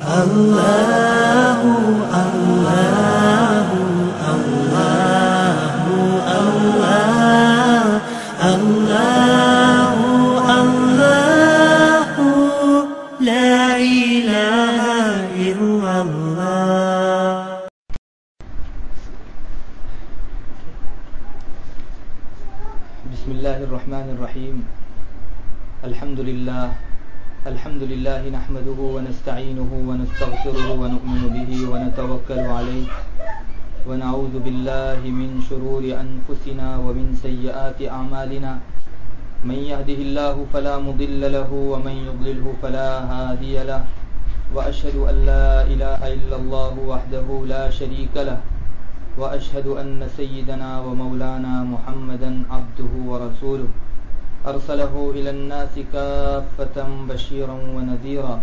اللہ اللہ اللہ اللہ اللہ اللہ لا الہ الا اللہ. بسم اللہ الرحمن الرحیم. الحمد للہ نحمده ونستعینه ونستغفره ونؤمن به ونتوکل علیہ ونعوذ باللہ من شرور انفسنا ومن سیئات اعمالنا من يهده الله فلا مضل له ومن يضلله فلا هادي له واشهد ان لا اله الا الله وحده لا شريك له واشهد ان سيدنا ومولانا محمدا عبده ورسوله ارسله الى الناس كافة بشيرا ونذيرا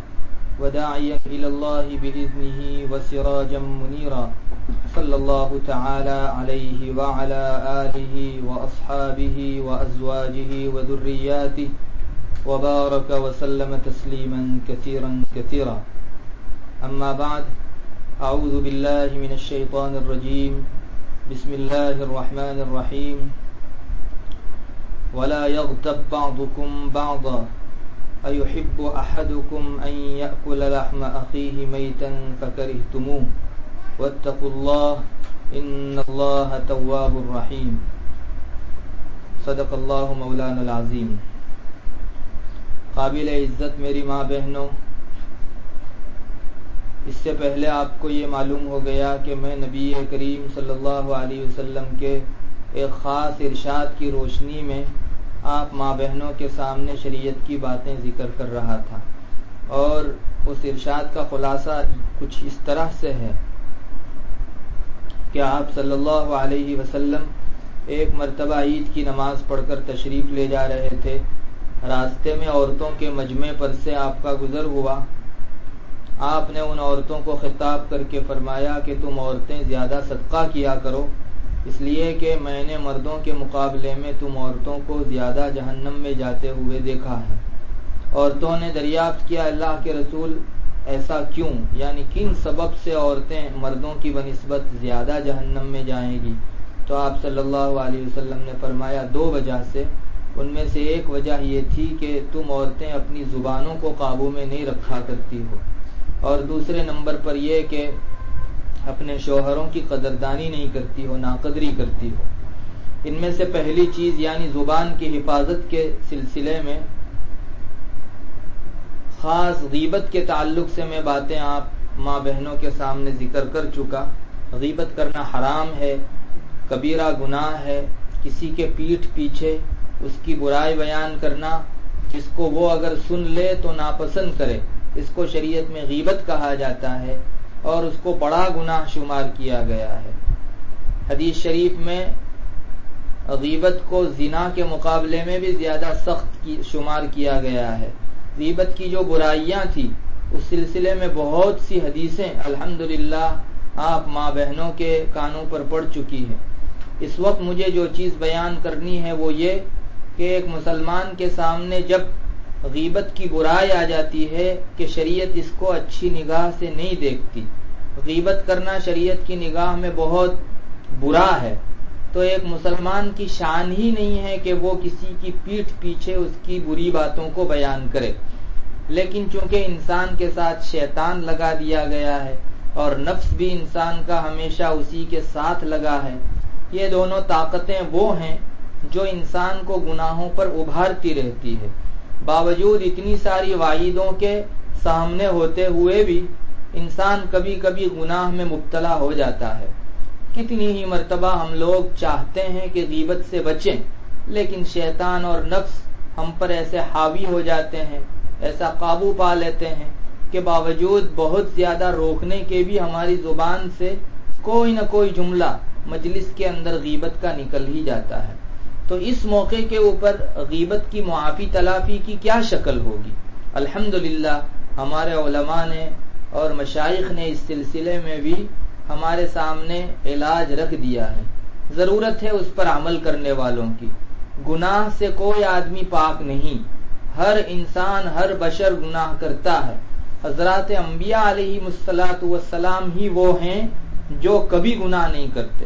وداعيا الى الله باذنه وسراجا منيرا صلى الله تعالى عليه وعلى آله وأصحابه وأزواجه وذرياته وبارك وسلم تسليما كثيرا كثيرا. أما بعد، أعوذ بالله من الشيطان الرجيم. بسم الله الرحمن الرحيم. ولا يغتب بعضكم بعضا أيحب أحدكم أن يأكل لحم أخيه ميتا فكرهتموه واتقوا الله إن الله تواب رحيم. صدق اللہ مولانا العظیم. قابل عزت میری ماں بہنوں، اس سے پہلے آپ کو یہ معلوم ہو گیا کہ میں نبی کریم صلی اللہ علیہ وسلم کے ایک خاص ارشاد کی روشنی میں آپ ماں بہنوں کے سامنے شریعت کی باتیں ذکر کر رہا تھا، اور اس ارشاد کا خلاصہ کچھ اس طرح سے ہے کہ آپ صلی اللہ علیہ وسلم ایک مرتبہ عید کی نماز پڑھ کر تشریف لے جا رہے تھے. راستے میں عورتوں کے مجمع پر سے آپ کا گزر ہوا. آپ نے ان عورتوں کو خطاب کر کے فرمایا کہ تم عورتیں زیادہ صدقہ کیا کرو، اس لیے کہ میں نے مردوں کے مقابلے میں تم عورتوں کو زیادہ جہنم میں جاتے ہوئے دیکھا ہے. عورتوں نے دریافت کیا، اللہ کے رسول ایسا کیوں، یعنی کن سبب سے عورتیں مردوں کی بنسبت زیادہ جہنم میں جائیں گی؟ تو آپ صلی اللہ علیہ وسلم نے فرمایا 2 وجہ سے. ان میں سے ایک وجہ یہ تھی کہ تم عورتیں اپنی زبانوں کو قابو میں نہیں رکھا کرتی ہو، اور دوسرے نمبر پر یہ کہ اپنے شوہروں کی قدردانی نہیں کرتی ہو، ناقدری کرتی ہو. ان میں سے پہلی چیز یعنی زبان کی حفاظت کے سلسلے میں خاص غیبت کے تعلق سے میں باتیں آپ ماں بہنوں کے سامنے ذکر کر چکا. غیبت کرنا حرام ہے، کبیرہ گناہ ہے. کسی کے پیٹھ پیچھے اس کی برائی بیان کرنا، جس کو وہ اگر سن لے تو ناپسند کرے، اس کو شریعت میں غیبت کہا جاتا ہے، اور اس کو بڑا گناہ شمار کیا گیا ہے. حدیث شریف میں غیبت کو زنا کے مقابلے میں بھی زیادہ سخت شمار کیا گیا ہے. غیبت کی جو برائیاں تھیں اس سلسلے میں بہت سی حدیثیں الحمدللہ آپ ماں بہنوں کے کانوں پر پڑ چکی ہیں. اس وقت مجھے جو چیز بیان کرنی ہے وہ یہ کہ ایک مسلمان کے سامنے جب غیبت کی برائی آ جاتی ہے کہ شریعت اس کو اچھی نگاہ سے نہیں دیکھتی. غیبت کرنا شریعت کی نگاہ میں بہت برا ہے، تو ایک مسلمان کی شان ہی نہیں ہے کہ وہ کسی کی پیٹھ پیچھے اس کی بری باتوں کو بیان کرے. لیکن چونکہ انسان کے ساتھ شیطان لگا دیا گیا ہے اور نفس بھی انسان کا ہمیشہ اسی کے ساتھ لگا ہے، یہ دونوں طاقتیں وہ ہیں جو انسان کو گناہوں پر ابھارتی رہتی ہے. باوجود اتنی ساری وعیدوں کے سامنے ہوتے ہوئے بھی انسان کبھی کبھی گناہ میں مبتلا ہو جاتا ہے. کتنی ہی مرتبہ ہم لوگ چاہتے ہیں کہ غیبت سے بچیں، لیکن شیطان اور نفس ہم پر ایسے حاوی ہو جاتے ہیں، ایسا قابو پا لیتے ہیں کہ باوجود بہت زیادہ روکنے کے بھی ہماری زبان سے کوئی نہ کوئی جملہ مجلس کے اندر غیبت کا نکل ہی جاتا ہے. تو اس موقع کے اوپر غیبت کی معافی تلافی کی کیا شکل ہوگی؟ الحمدللہ ہمارے علماء نے اور مشائخ نے اس سلسلے میں بھی ہمارے سامنے علاج رکھ دیا ہے. ضرورت ہے اس پر عمل کرنے والوں کی. گناہ سے کوئی آدمی پاک نہیں، ہر انسان ہر بشر گناہ کرتا ہے، حضرات انبیاء علیہ السلام ہی وہ ہیں جو کبھی گناہ نہیں کرتے،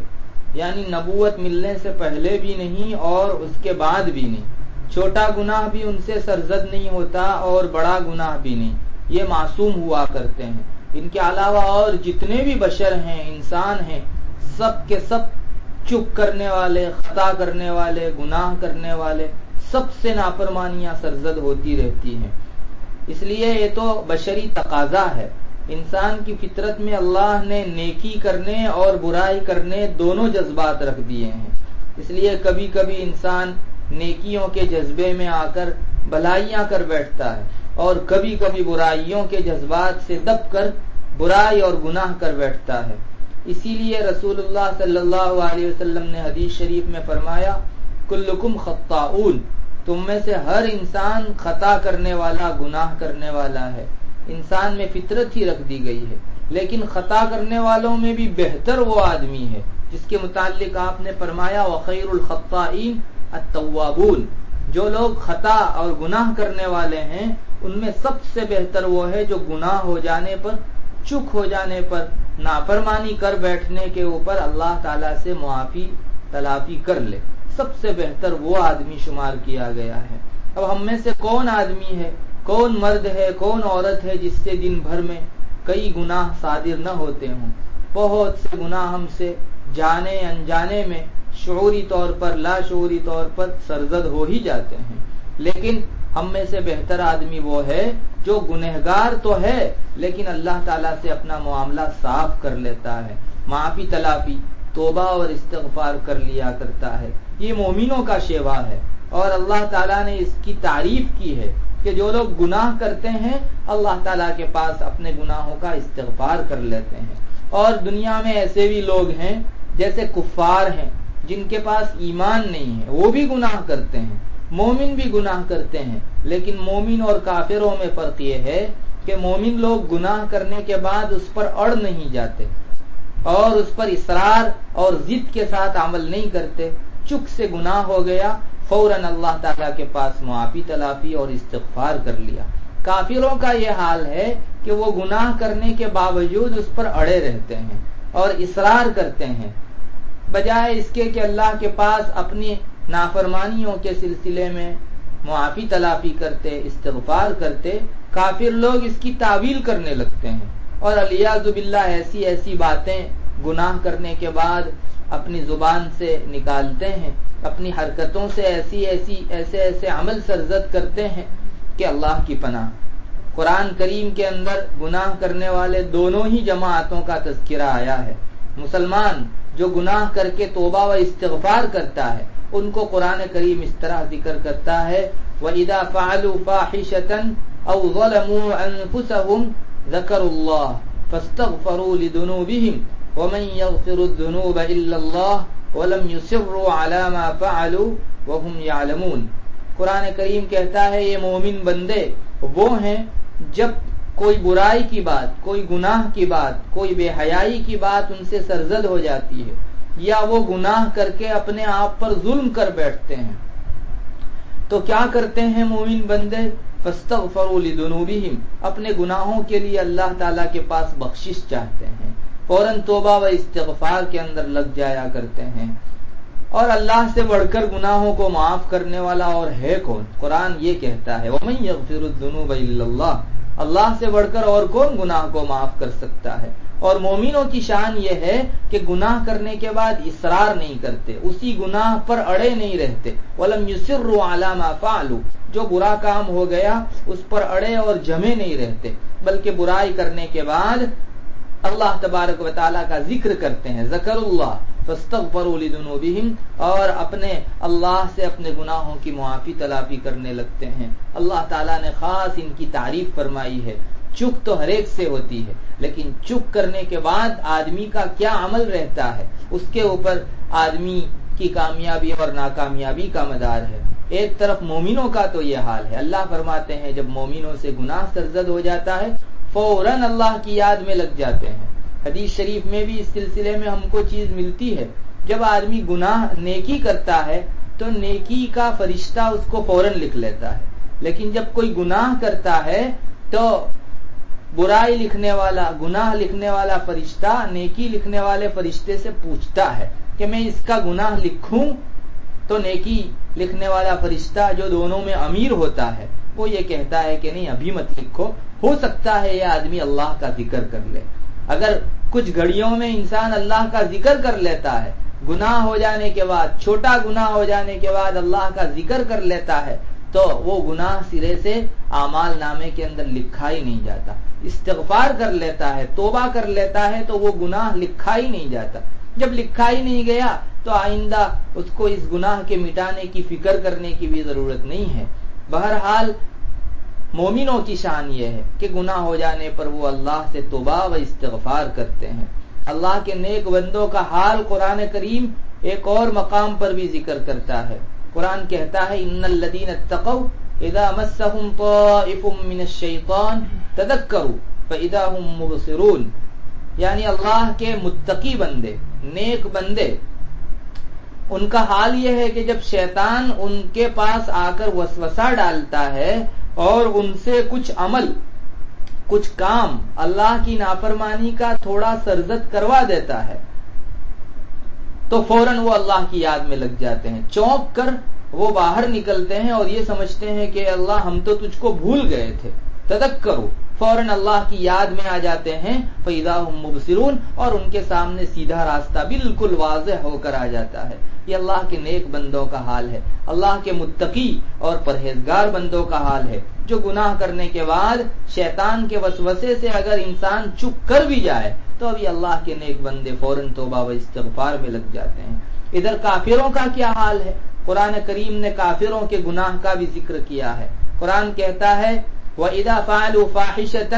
یعنی نبوت ملنے سے پہلے بھی نہیں اور اس کے بعد بھی نہیں، چھوٹا گناہ بھی ان سے سرزد نہیں ہوتا اور بڑا گناہ بھی نہیں، یہ معصوم ہوا کرتے ہیں۔ ان کے علاوہ اور جتنے بھی بشر ہیں، انسان ہیں، سب کے سب چپ کرنے والے، خطا کرنے والے، گناہ کرنے والے، سب سے نافرمانیاں سرزد ہوتی رہتی ہیں۔ اس لیے یہ تو بشری تقاضا ہے، انسان کی فطرت میں اللہ نے نیکی کرنے اور برائی کرنے دونوں جذبات رکھ دیے ہیں۔ اس لیے کبھی کبھی انسان نیکیوں کے جذبے میں آ کر بھلائیاں کر بیٹھتا ہے اور کبھی کبھی برائیوں کے جذبات سے دب کر برائی اور گناہ کر بیٹھتا ہے۔ اسی لیے رسول اللہ صلی اللہ علیہ وسلم نے حدیث شریف میں فرمایا، کلکم خطاؤن، تم میں سے ہر انسان خطا کرنے والا، گناہ کرنے والا ہے۔ انسان میں فطرت ہی رکھ دی گئی ہے، لیکن خطا کرنے والوں میں بھی بہتر وہ آدمی ہے جس کے متعلق آپ نے فرمایا وخیر الخطائین التوابون، جو لوگ خطا اور گناہ کرنے والے ہیں ان میں سب سے بہتر وہ ہے جو گناہ ہو جانے پر، چک ہو جانے پر، نافرمانی کر بیٹھنے کے اوپر اللہ تعالیٰ سے معافی تلافی کر لے، سب سے بہتر وہ آدمی شمار کیا گیا ہے۔ اب ہم میں سے کون آدمی ہے، کون مرد ہے، کون عورت ہے جس سے دن بھر میں کئی گناہ صادر نہ ہوتے ہوں؟ بہت سے گناہ ہم سے جانے انجانے میں شعوری طور پر، لا شعوری طور پر سرزد ہو ہی جاتے ہیں، لیکن ہم میں سے بہتر آدمی وہ ہے جو گنہگار تو ہے لیکن اللہ تعالیٰ سے اپنا معاملہ صاف کر لیتا ہے، معافی تلافی، توبہ اور استغفار کر لیا کرتا ہے۔ یہ مومنوں کا شیوا ہے اور اللہ تعالیٰ نے اس کی تعریف کی ہے کہ جو لوگ گناہ کرتے ہیں اللہ تعالیٰ کے پاس اپنے گناہوں کا استغفار کر لیتے ہیں۔ اور دنیا میں ایسے بھی لوگ ہیں جیسے کفار ہیں جن کے پاس ایمان نہیں ہے، وہ بھی گناہ کرتے ہیں، مومن بھی گناہ کرتے ہیں، لیکن مومن اور کافروں میں فرق یہ ہے کہ مومن لوگ گناہ کرنے کے بعد اس پر اڑ نہیں جاتے اور اس پر اصرار اور ضد کے ساتھ عمل نہیں کرتے، چک سے گناہ ہو گیا فوراً اللہ تعالیٰ کے پاس معافی تلافی اور استغفار کر لیا۔ کافروں کا یہ حال ہے کہ وہ گناہ کرنے کے باوجود اس پر اڑے رہتے ہیں اور اصرار کرتے ہیں، بجائے اس کے کہ اللہ کے پاس اپنی نافرمانیوں کے سلسلے میں معافی تلافی کرتے، استغفار کرتے، کافر لوگ اس کی تعویل کرنے لگتے ہیں اور الیاذ باللہ ایسی ایسی باتیں گناہ کرنے کے بعد اپنی زبان سے نکالتے ہیں، اپنی حرکتوں سے ایسے عمل سرزد کرتے ہیں کہ اللہ کی پناہ۔ قرآن کریم کے اندر گناہ کرنے والے دونوں ہی جماعتوں کا تذکرہ آیا ہے۔ مسلمان جو گناہ کر کے توبہ و استغفار کرتا ہے ان کو قرآن کریم اس طرح ذکر کرتا ہے وَإِذَا فَعَلُوا فَاحِشَةً أَوْ ظَلَمُوا أَنفُسَهُمْ ذَكَرُوا اللَّهَ فَاسْتَغْفَرُوا لِذُنُوبِهِمْ وَمَنْ يَغْفِرُ الذُّنُوبَ إِلَّا اللَّهُ وَلَمْ يُصِرُّوا عَلَى مَا فَعَلُوا وَهُمْ يَعْلَمُونَ۔ قرآن کریم کہتا ہے یہ مومن بندے وہ ہیں جب کوئی برائی کی بات، کوئی گناہ کی بات، کوئی بے حیائی کی بات ان سے سرزد ہو جاتی ہے یا وہ گناہ کر کے اپنے آپ پر ظلم کر بیٹھتے ہیں تو کیا کرتے ہیں مومن بندے؟ فاستغفروا لذنوبہم، اپنے گناہوں کے لیے اللہ تعالیٰ کے پاس بخشش چاہتے ہیں، فوراً توبہ و استغفار کے اندر لگ جایا کرتے ہیں۔ اور اللہ سے بڑھ کر گناہوں کو معاف کرنے والا اور ہے کون؟ قرآن یہ کہتا ہے وَمَن يَغْفِرُ الذُّنُوبَ إِلَّا اللَّهُ، اللہ سے بڑھ کر اور کون گناہ کو معاف کر سکتا ہے؟ اور مومنوں کی شان یہ ہے کہ گناہ کرنے کے بعد اصرار نہیں کرتے، اسی گناہ پر اڑے نہیں رہتے۔ وَلَمْ يُصِرُّوا عَلَى مَا فَعَلُوا، جو برا کام ہو گیا اس پر اڑے اور جمے نہیں رہتے، بلکہ برائی کرنے کے بعد اللہ تبارک و تعالیٰ کا ذکر کرتے ہیں، ذکر اللہ فاستغفروا لذنوبہم، اور اپنے اللہ سے اپنے گناہوں کی معافی تلافی کرنے لگتے ہیں۔ اللہ تعالیٰ نے خاص ان کی تعریف فرمائی ہے۔ چک تو ہر ایک سے ہوتی ہے، لیکن چک کرنے کے بعد آدمی کا کیا عمل رہتا ہے اس کے اوپر آدمی کی کامیابی اور ناکامیابی کا مدار ہے۔ ایک طرف مومنوں کا تو یہ حال ہے، اللہ فرماتے ہیں جب مومنوں سے گناہ سرزد ہو جاتا ہے فوراً اللہ کی یاد میں لگ جاتے ہیں۔ حدیث شریف میں بھی اس سلسلے میں ہم کو چیز ملتی ہے، جب آدمی گناہ نیکی کرتا ہے تو نیکی کا فرشتہ اس کو فوراً لکھ لیتا ہے، لیکن جب کوئی گناہ کرتا ہے تو برائی لکھنے والا، گناہ لکھنے والا فرشتہ نیکی لکھنے والے فرشتے سے پوچھتا ہے کہ میں اس کا گناہ لکھوں، تو نیکی لکھنے والا فرشتہ جو دونوں میں امیر ہوتا ہے وہ یہ کہتا ہے کہ نہیں ابھی مت لکھو، ہو سکتا ہے یہ آدمی اللہ کا ذکر کر لے۔ اگر کچھ گھڑیوں میں انسان اللہ کا ذکر کر لیتا ہے، گناہ ہو جانے کے بعد، چھوٹا گناہ ہو جانے کے بعد اللہ کا ذکر کر لیتا ہے تو وہ گناہ سرے سے اعمال نامے کے اندر لکھا ہی نہیں جاتا۔ استغفار کر لیتا ہے، توبہ کر لیتا ہے تو وہ گناہ لکھا ہی نہیں جاتا۔ جب لکھا ہی نہیں گیا تو آئندہ اس کو اس گناہ کے مٹانے کی فکر کرنے کی بھی ضرورت نہیں ہے۔ بہرحال مومنوں کی شان یہ ہے کہ گناہ ہو جانے پر وہ اللہ سے توبہ و استغفار کرتے ہیں۔ اللہ کے نیک بندوں کا حال قرآن کریم ایک اور مقام پر بھی ذکر کرتا ہے۔ قرآن کہتا ہے ان الذین اتقوا اذا مسهم طائف من الشیطان تذکروا فاذا هم مبصرون، یعنی اللہ کے متقی بندے، نیک بندے، ان کا حال یہ ہے کہ جب شیطان ان کے پاس آ کر وسوسہ ڈالتا ہے اور ان سے کچھ عمل، کچھ کام اللہ کی نافرمانی کا تھوڑا سرزد کروا دیتا ہے تو فوراً وہ اللہ کی یاد میں لگ جاتے ہیں، چونک کر وہ باہر نکلتے ہیں اور یہ سمجھتے ہیں کہ اللہ ہم تو تجھ کو بھول گئے تھے۔ تذکروا، فوراً اللہ کی یاد میں آ جاتے ہیں، فَإِذَا هُمْ مُبْصِرُونَ، اور ان کے سامنے سیدھا راستہ بالکل واضح ہو کر آ جاتا ہے۔ یہ اللہ کے نیک بندوں کا حال ہے، اللہ کے متقی اور پرہیزگار بندوں کا حال ہے، جو گناہ کرنے کے بعد شیطان کے وسوسے سے اگر انسان چپ کر بھی جائے تو ابھی اللہ کے نیک بندے فوراً توبہ و استغفار میں لگ جاتے ہیں۔ ادھر کافروں کا کیا حال ہے؟ قرآن کریم نے کافروں کے گناہ کا بھی ذکر کیا ہے۔ قرآن کہتا ہے وَإِذَا فَعَلُوا فَاحِشَةً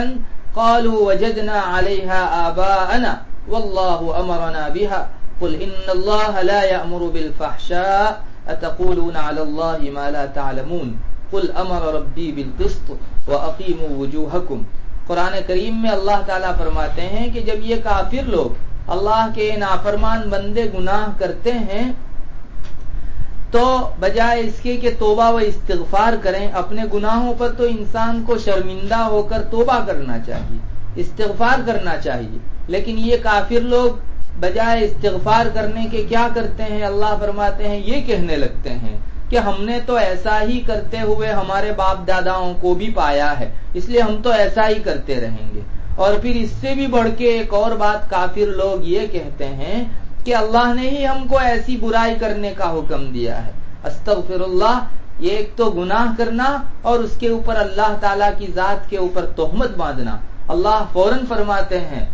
قَالُوا وَجَدْنَا عَلَيْهَا آبَاءَنَا وَاللَّهُ أَمَرَنَا بِهَا قُلْ إِنَّ اللَّهَ لَا يَأْمُرُ بِالْفَحْشَاءِ أَتَقُولُونَ عَلَى اللَّهِ مَا لَا تَعْلَمُونَ قُلْ أَمَرَ رَبِّي بِالْقِسْطِ وَأَقِيمُوا وُجُوهَكُمْ۔ قرآن کریم میں اللہ تعالیٰ فرماتے ہیں کہ جب یہ کافر لوگ، اللہ کے نافرمان بندے گناہ کرتے ہیں تو بجائے اس کے کہ توبہ و استغفار کریں، اپنے گناہوں پر تو انسان کو شرمندہ ہو کر توبہ کرنا چاہیے، استغفار کرنا چاہیے، لیکن یہ کافر لوگ بجائے استغفار کرنے کے کیا کرتے ہیں؟ اللہ فرماتے ہیں یہ کہنے لگتے ہیں کہ ہم نے تو ایسا ہی کرتے ہوئے ہمارے باپ داداؤں کو بھی پایا ہے، اس لیے ہم تو ایسا ہی کرتے رہیں گے۔ اور پھر اس سے بھی بڑھ کے ایک اور بات کافر لوگ یہ کہتے ہیں کہ اللہ نے ہی ہم کو ایسی برائی کرنے کا حکم دیا ہے۔ استغفر اللہ، یہ ایک تو گناہ کرنا اور اس کے اوپر اللہ تعالیٰ کی ذات کے اوپر تہمت باندھنا۔ اللہ فوراً فرماتے ہیں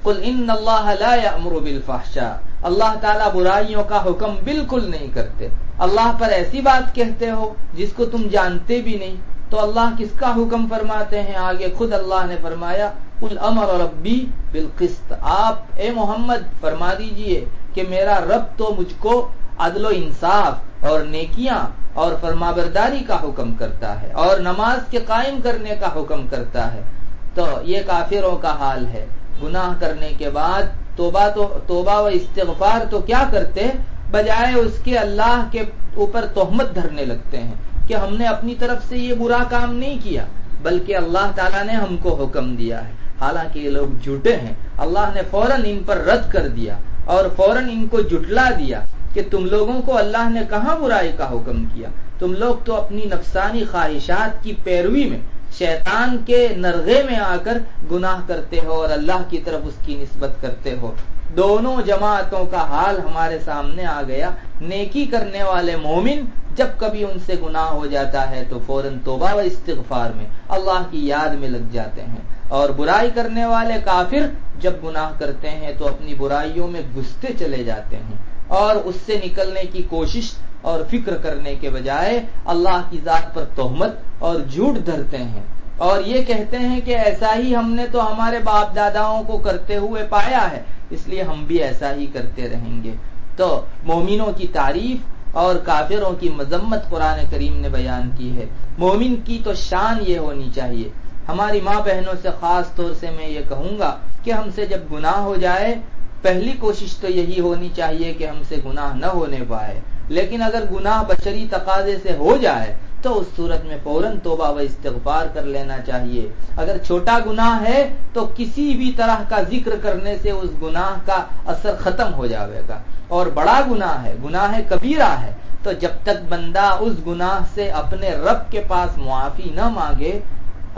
قل ان اللہ لا یأمر بالفحشاء، اللہ تعالیٰ برائیوں کا حکم بالکل نہیں کرتے۔ اللہ پر ایسی بات کہتے ہو جس کو تم جانتے بھی نہیں، تو اللہ کس کا حکم فرماتے ہیں؟ آگے خود اللہ نے فرمایا قل امر ربی بالقسط، آپ اے محمد فرما دیجئے کہ میرا رب تو مجھ کو عدل و انصاف اور نیکیاں اور فرمانبرداری کا حکم کرتا ہے اور نماز کے قائم کرنے کا حکم کرتا ہے۔ تو یہ کافروں کا حال ہے، گناہ کرنے کے بعد توبہ و استغفار تو کیا کرتے، بجائے اس کے اللہ کے اوپر تہمت دھرنے لگتے ہیں کہ ہم نے اپنی طرف سے یہ برا کام نہیں کیا، بلکہ اللہ تعالیٰ نے ہم کو حکم دیا ہے۔ حالانکہ یہ لوگ جھوٹے ہیں، اللہ نے فوراً ان پر رد کر دیا اور فوراً ان کو جھٹلا دیا کہ تم لوگوں کو اللہ نے کہاں برائی کا حکم کیا، تم لوگ تو اپنی نفسانی خواہشات کی پیروی میں شیطان کے نرغے میں آ کر گناہ کرتے ہو اور اللہ کی طرف اس کی نسبت کرتے ہو۔ دونوں جماعتوں کا حال ہمارے سامنے آ گیا۔ نیکی کرنے والے مومن جب کبھی ان سے گناہ ہو جاتا ہے تو فوراً توبہ و استغفار میں اللہ کی یاد میں لگ جاتے ہیں، اور برائی کرنے والے کافر جب گناہ کرتے ہیں تو اپنی برائیوں میں گھستے چلے جاتے ہیں اور اس سے نکلنے کی کوشش اور فکر کرنے کے بجائے اللہ کی ذات پر تہمت اور جھوٹ دھرتے ہیں اور یہ کہتے ہیں کہ ایسا ہی ہم نے تو ہمارے باپ داداؤں کو کرتے ہوئے پایا ہے، اس لیے ہم بھی ایسا ہی کرتے رہیں گے۔ تو مومنوں کی تعریف اور کافروں کی مذمت قرآن کریم نے بیان کی ہے۔ مومن کی تو شان یہ ہونی چاہیے۔ ہماری ماں بہنوں سے خاص طور سے میں یہ کہوں گا کہ ہم سے جب گناہ ہو جائے پہلی کوشش تو یہی ہونی چاہیے کہ ہم سے گناہ نہ ہونے پائے، لیکن اگر گناہ بشری تقاضے سے ہو جائے تو اس صورت میں فوراً توبہ و استغفار کر لینا چاہیے. اگر چھوٹا گناہ ہے تو کسی بھی طرح کا ذکر کرنے سے اس گناہ کا اثر ختم ہو جائے گا. اور بڑا گناہ ہے، گناہ کبیرہ ہے، تو جب تک بندہ اس گناہ سے اپنے رب کے پاس معافی نہ مانگے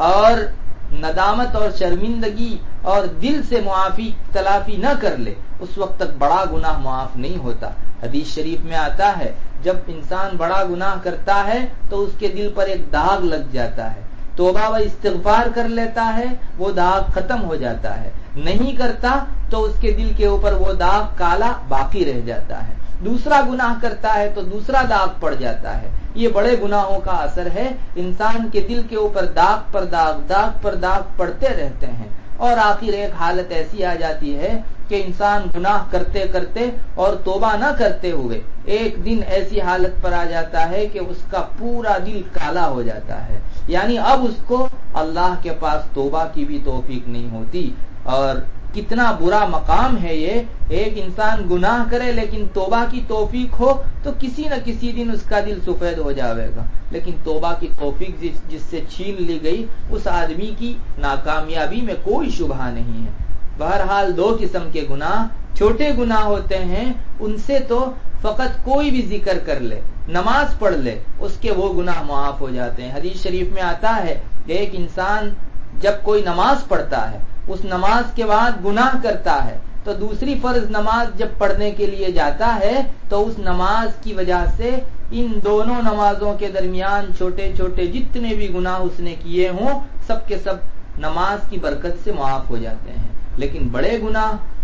اور ندامت اور شرمندگی اور دل سے معافی تلافی نہ کر لے، اس وقت تک بڑا گناہ معاف نہیں ہوتا. حدیث شریف میں آتا ہے جب انسان بڑا گناہ کرتا ہے تو اس کے دل پر ایک داغ لگ جاتا ہے، توبہ و استغفار کر لیتا ہے وہ داغ ختم ہو جاتا ہے، نہیں کرتا تو اس کے دل کے اوپر وہ داغ کالا باقی رہ جاتا ہے. دوسرا گناہ کرتا ہے تو دوسرا داغ پڑ جاتا ہے. یہ بڑے گناہوں کا اثر ہے، انسان کے دل کے اوپر داغ پر داغ، داغ پر داغ پڑتے رہتے ہیں، اور آخر ایک حالت ایسی آ جاتی ہے کہ انسان گناہ کرتے کرتے اور توبہ نہ کرتے ہوئے ایک دن ایسی حالت پر آ جاتا ہے کہ اس کا پورا دل کالا ہو جاتا ہے. یعنی اب اس کو اللہ کے پاس توبہ کی بھی توفیق نہیں ہوتی. اور کتنا برا مقام ہے یہ، ایک انسان گناہ کرے لیکن توبہ کی توفیق ہو تو کسی نہ کسی دن اس کا دل سفید ہو جاوے گا، لیکن توبہ کی توفیق جس سے چھین لی گئی اس آدمی کی ناکامیابی میں کوئی شبہ نہیں ہے. بہرحال دو قسم کے گناہ، چھوٹے گناہ ہوتے ہیں ان سے تو فقط کوئی بھی ذکر کر لے، نماز پڑھ لے، اس کے وہ گناہ معاف ہو جاتے ہیں. حدیث شریف میں آتا ہے کہ ایک انسان جب کوئی نماز پڑھتا ہے، اس نماز کے بعد گناہ کرتا ہے، تو دوسری فرض نماز جب پڑھنے کے لیے جاتا ہے تو اس نماز کی وجہ سے ان دونوں نمازوں کے درمیان چھوٹے چھوٹے جتنے بھی گناہ اس نے کیے ہوں سب کے سب نماز کی برکت سے معاف ہو جاتے ہیں. لیکن بڑے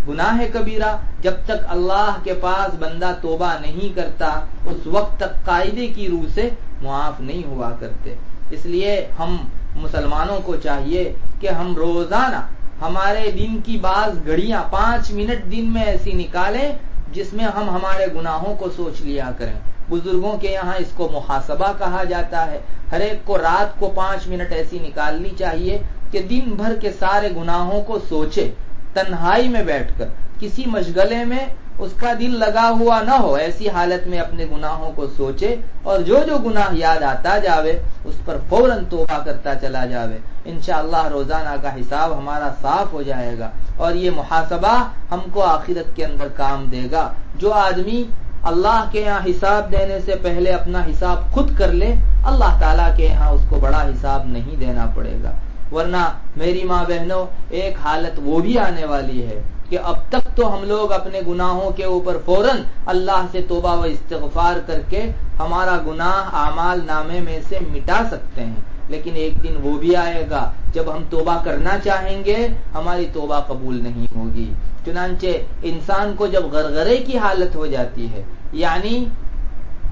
گناہ کبیرہ جب تک اللہ کے پاس بندہ توبہ نہیں کرتا اس وقت تک قاعدے کی روح سے معاف نہیں ہوا کرتے. اس لیے ہم مسلمانوں کو چاہیے کہ ہم روزانہ ہمارے دن کی بعض گھڑیاں 5 منٹ دن میں ایسی نکالیں جس میں ہم ہمارے گناہوں کو سوچ لیا کریں. بزرگوں کے یہاں اس کو محاسبہ کہا جاتا ہے. ہر ایک کو رات کو 5 منٹ ایسی نکالنی چاہیے کہ دن بھر کے سارے گناہوں کو سوچے، تنہائی میں بیٹھ کر کسی مشغلے میں اس کا دل لگا ہوا نہ ہو، ایسی حالت میں اپنے گناہوں کو سوچے اور جو جو گناہ یاد آتا جاوے اس پر فوراً توبہ کرتا چلا جاوے. انشاءاللہ روزانہ کا حساب ہمارا صاف ہو جائے گا اور یہ محاسبہ ہم کو آخرت کے اندر کام دے گا. جو آدمی اللہ کے یہاں حساب دینے سے پہلے اپنا حساب خود کر لے، اللہ تعالیٰ کے یہاں اس کو بڑا حساب نہیں دینا پڑے گا. ورنہ میری ماں بہنوں ایک حالت وہ بھی آنے والی ہے کہ اب تک تو ہم لوگ اپنے گناہوں کے اوپر فوراً اللہ سے توبہ و استغفار کر کے ہمارا گناہ اعمال نامے میں سے مٹا سکتے ہیں، لیکن ایک دن وہ بھی آئے گا جب ہم توبہ کرنا چاہیں گے ہماری توبہ قبول نہیں ہوگی. چنانچہ انسان کو جب غرغرے کی حالت ہو جاتی ہے، یعنی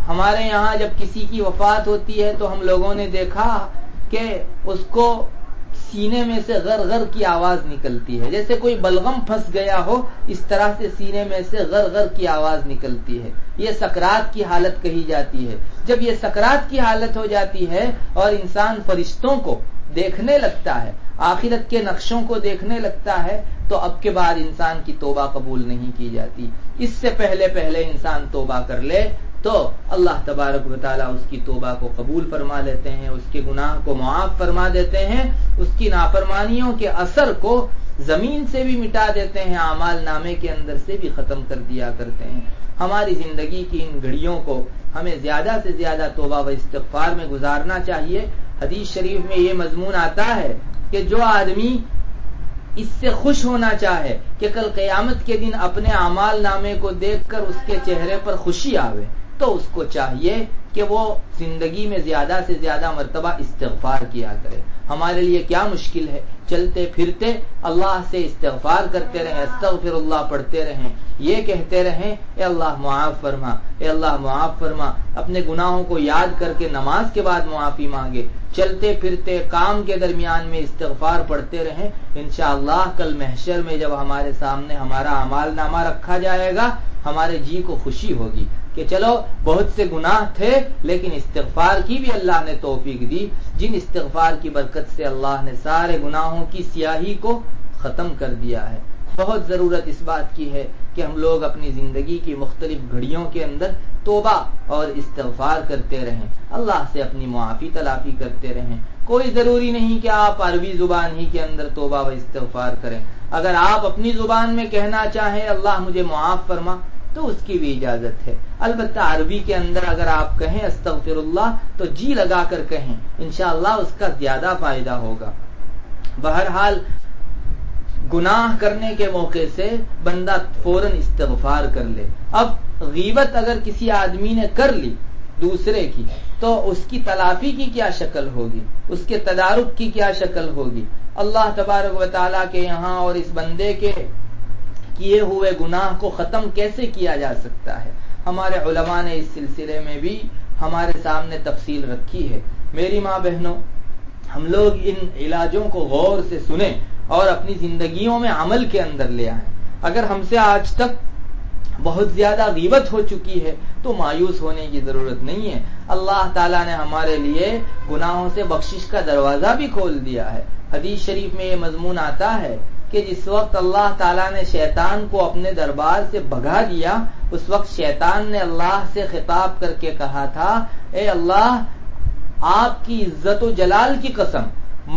ہمارے یہاں جب کسی کی وفات ہوتی ہے تو ہم لوگوں نے دیکھا کہ اس کو سینے میں سے غر غر کی آواز نکلتی ہے، جیسے کوئی بلغم پھنس گیا ہو اس طرح سے سینے میں سے غر غر کی آواز نکلتی ہے. یہ سکرات کی حالت کہی جاتی ہے. جب یہ سکرات کی حالت ہو جاتی ہے اور انسان فرشتوں کو دیکھنے لگتا ہے، آخرت کے نقشوں کو دیکھنے لگتا ہے، تو اب کے بعد انسان کی توبہ قبول نہیں کی جاتی. اس سے پہلے انسان توبہ کر لے تو اللہ تبارک و تعالیٰ اس کی توبہ کو قبول فرما لیتے ہیں، اس کے گناہ کو معاف فرما دیتے ہیں، اس کی نافرمانیوں کے اثر کو زمین سے بھی مٹا دیتے ہیں، اعمال نامے کے اندر سے بھی ختم کر دیا کرتے ہیں. ہماری زندگی کی ان گھڑیوں کو ہمیں زیادہ سے زیادہ توبہ و استغفار میں گزارنا چاہیے. حدیث شریف میں یہ مضمون آتا ہے کہ جو آدمی اس سے خوش ہونا چاہے کہ کل قیامت کے دن اپنے اعمال نامے کو دیکھ کر اس کے چہرے پر خوشی آوے تو اس کو چاہیے کہ وہ زندگی میں زیادہ سے زیادہ مرتبہ استغفار کیا کرے. ہمارے لیے کیا مشکل ہے، چلتے پھرتے اللہ سے استغفار کرتے رہیں، استغفر اللہ پڑھتے رہیں، یہ کہتے رہیں اے اللہ معاف فرما، اے اللہ معاف فرما. اپنے گناہوں کو یاد کر کے نماز کے بعد معافی مانگے، چلتے پھرتے کام کے درمیان میں استغفار پڑھتے رہیں. انشاءاللہ کل محشر میں جب ہمارے سامنے ہمارا اعمال نامہ رکھا جائے گا ہمارے جی کو خوشی ہوگی کہ چلو بہت سے گناہ تھے لیکن استغفار کی بھی اللہ نے توفیق دی، جن استغفار کی برکت سے اللہ نے سارے گناہوں کی سیاہی کو ختم کر دیا ہے. بہت ضرورت اس بات کی ہے کہ ہم لوگ اپنی زندگی کی مختلف گھڑیوں کے اندر توبہ اور استغفار کرتے رہیں، اللہ سے اپنی معافی تلافی کرتے رہیں۔ کوئی ضروری نہیں کہ آپ عربی زبان ہی کے اندر توبہ و استغفار کریں، اگر آپ اپنی زبان میں کہنا چاہیں اللہ مجھے معاف فرما تو اس کی بھی اجازت ہے۔ البتہ عربی کے اندر اگر آپ کہیں استغفر اللہ تو جی لگا کر کہیں، انشاءاللہ اس کا زیادہ فائدہ ہوگا۔ بہرحال گناہ کرنے کے موقع سے بندہ فوراً استغفار کر لے۔ اب غیبت اگر کسی آدمی نے کر لی دوسرے کی تو اس کی تلافی کی کیا شکل ہوگی، اس کے تدارک کی کیا شکل ہوگی، اللہ تبارک و تعالیٰ کے یہاں اور اس بندے کے کیے ہوئے گناہ کو ختم کیسے کیا جا سکتا ہے۔ ہمارے علماء نے اس سلسلے میں بھی ہمارے سامنے تفصیل رکھی ہے۔ میری ماں بہنوں، ہم لوگ ان علاجوں کو غور سے سنیں اور اپنی زندگیوں میں عمل کے اندر لے آئیں۔ اگر ہم سے آج تک بہت زیادہ غیبت ہو چکی ہے تو مایوس ہونے کی ضرورت نہیں ہے، اللہ تعالیٰ نے ہمارے لیے گناہوں سے بخشش کا دروازہ بھی کھول دیا ہے۔ حدیث شریف میں یہ مضمون آتا ہے کہ جس وقت اللہ تعالیٰ نے شیطان کو اپنے دربار سے بھگا دیا، اس وقت شیطان نے اللہ سے خطاب کر کے کہا تھا، اے اللہ، آپ کی عزت و جلال کی قسم،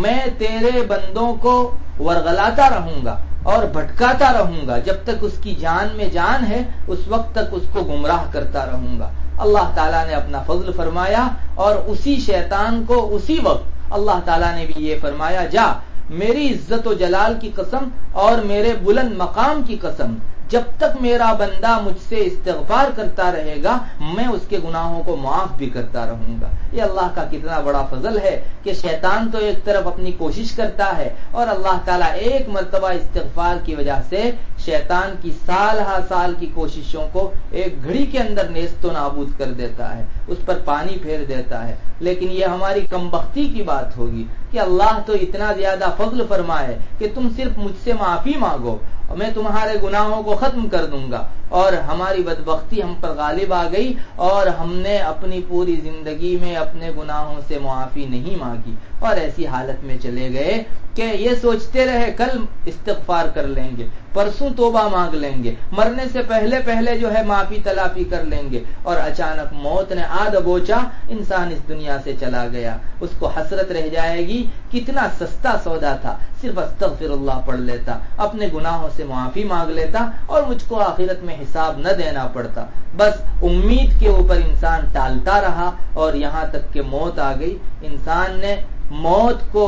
میں تیرے بندوں کو ورغلاتا رہوں گا اور بھٹکاتا رہوں گا، جب تک اس کی جان میں جان ہے اس وقت تک اس کو گمراہ کرتا رہوں گا۔ اللہ تعالیٰ نے اپنا فضل فرمایا اور اسی شیطان کو اسی وقت اللہ تعالیٰ نے بھی یہ فرمایا، جا، میری عزت و جلال کی قسم اور میرے بلند مقام کی قسم، جب تک میرا بندہ مجھ سے استغفار کرتا رہے گا میں اس کے گناہوں کو معاف بھی کرتا رہوں گا۔ یہ اللہ کا کتنا بڑا فضل ہے کہ شیطان تو ایک طرف اپنی کوشش کرتا ہے اور اللہ تعالیٰ ایک مرتبہ استغفار کی وجہ سے شیطان کی سال ہا سال کی کوششوں کو ایک گھڑی کے اندر نیست و نابود کر دیتا ہے، اس پر پانی پھیر دیتا ہے۔ لیکن یہ ہماری کمبختی کی بات ہوگی کہ اللہ تو اتنا زیادہ فضل فرمائے کہ تم صرف مجھ سے معافی مانگو اور میں تمہارے گناہوں کو ختم کر دوں گا، اور ہماری بدبختی ہم پر غالب آ گئی اور ہم نے اپنی پوری زندگی میں اپنے گناہوں سے معافی نہیں مانگی اور ایسی حالت میں چلے گئے کہ یہ سوچتے رہے کل استغفار کر لیں گے، پرسوں توبہ مانگ لیں گے، مرنے سے پہلے پہلے جو ہے معافی تلافی کر لیں گے، اور اچانک موت نے آ دبوچا، انسان اس دنیا سے چلا گیا۔ اس کو حسرت رہ جائے گی، کتنا سستا سودا تھا، صرف استغفر اللہ پڑھ لیتا، اپنے گناہوں سے معافی مانگ لیتا اور مجھ کو آخرت میں حساب نہ دینا پڑتا۔ بس امید کے اوپر انسان ٹالتا رہا اور یہاں تک کہ موت آ گئی، انسان نے موت کو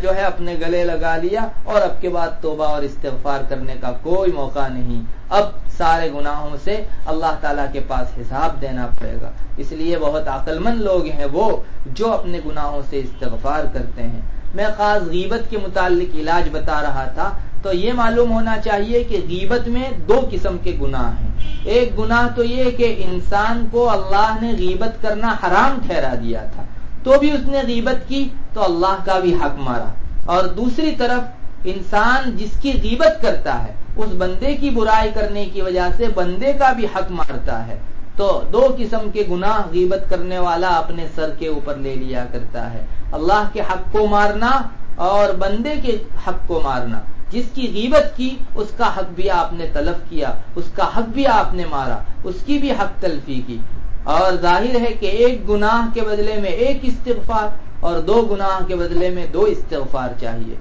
جو ہے اپنے گلے لگا لیا اور اب کے بعد توبہ اور استغفار کرنے کا کوئی موقع نہیں، اب سارے گناہوں سے اللہ تعالیٰ کے پاس حساب دینا پڑے گا۔ اس لیے بہت عقل مند لوگ ہیں وہ جو اپنے گناہوں سے استغفار کرتے ہیں۔ میں خاص غیبت کے متعلق علاج بتا رہا تھا تو یہ معلوم ہونا چاہیے کہ غیبت میں دو قسم کے گناہ ہیں۔ ایک گناہ تو یہ کہ انسان کو اللہ نے غیبت کرنا حرام ٹھہرا دیا تھا تو بھی اس نے غیبت کی تو اللہ کا بھی حق مارا، اور دوسری طرف انسان جس کی غیبت کرتا ہے اس بندے کی برائی کرنے کی وجہ سے بندے کا بھی حق مارتا ہے۔ تو دو قسم کے گناہ غیبت کرنے والا اپنے سر کے اوپر لے لیا کرتا ہے، اللہ کے حق کو مارنا اور بندے کے حق کو مارنا۔ جس کی غیبت کی اس کا حق بھی آپ نے تلف کیا، اس کا حق بھی آپ نے مارا، اس کی بھی حق تلفی کی، اور ظاہر ہے کہ ایک گناہ کے بدلے میں ایک استغفار اور دو گناہ کے بدلے میں دو استغفار چاہیے۔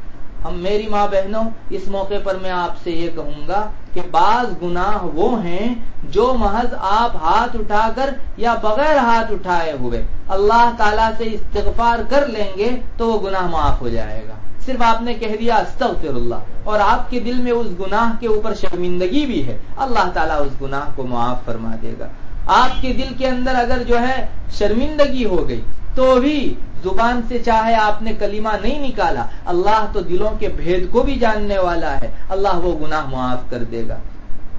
ہم میری ماں بہنوں، اس موقع پر میں آپ سے یہ کہوں گا کہ بعض گناہ وہ ہیں جو محض آپ ہاتھ اٹھا کر یا بغیر ہاتھ اٹھائے ہوئے اللہ تعالیٰ سے استغفار کر لیں گے تو وہ گناہ معاف ہو جائے گا۔ صرف آپ نے کہہ دیا استغفر اللہ اور آپ کے دل میں اس گناہ کے اوپر شرمندگی بھی ہے، اللہ تعالیٰ اس گناہ کو معاف فرما دے گا۔ آپ کے دل کے اندر اگر جو ہے شرمندگی ہو گئی تو بھی زبان سے چاہے آپ نے کلمہ نہیں نکالا، اللہ تو دلوں کے بھید کو بھی جاننے والا ہے، اللہ وہ گناہ معاف کر دے گا۔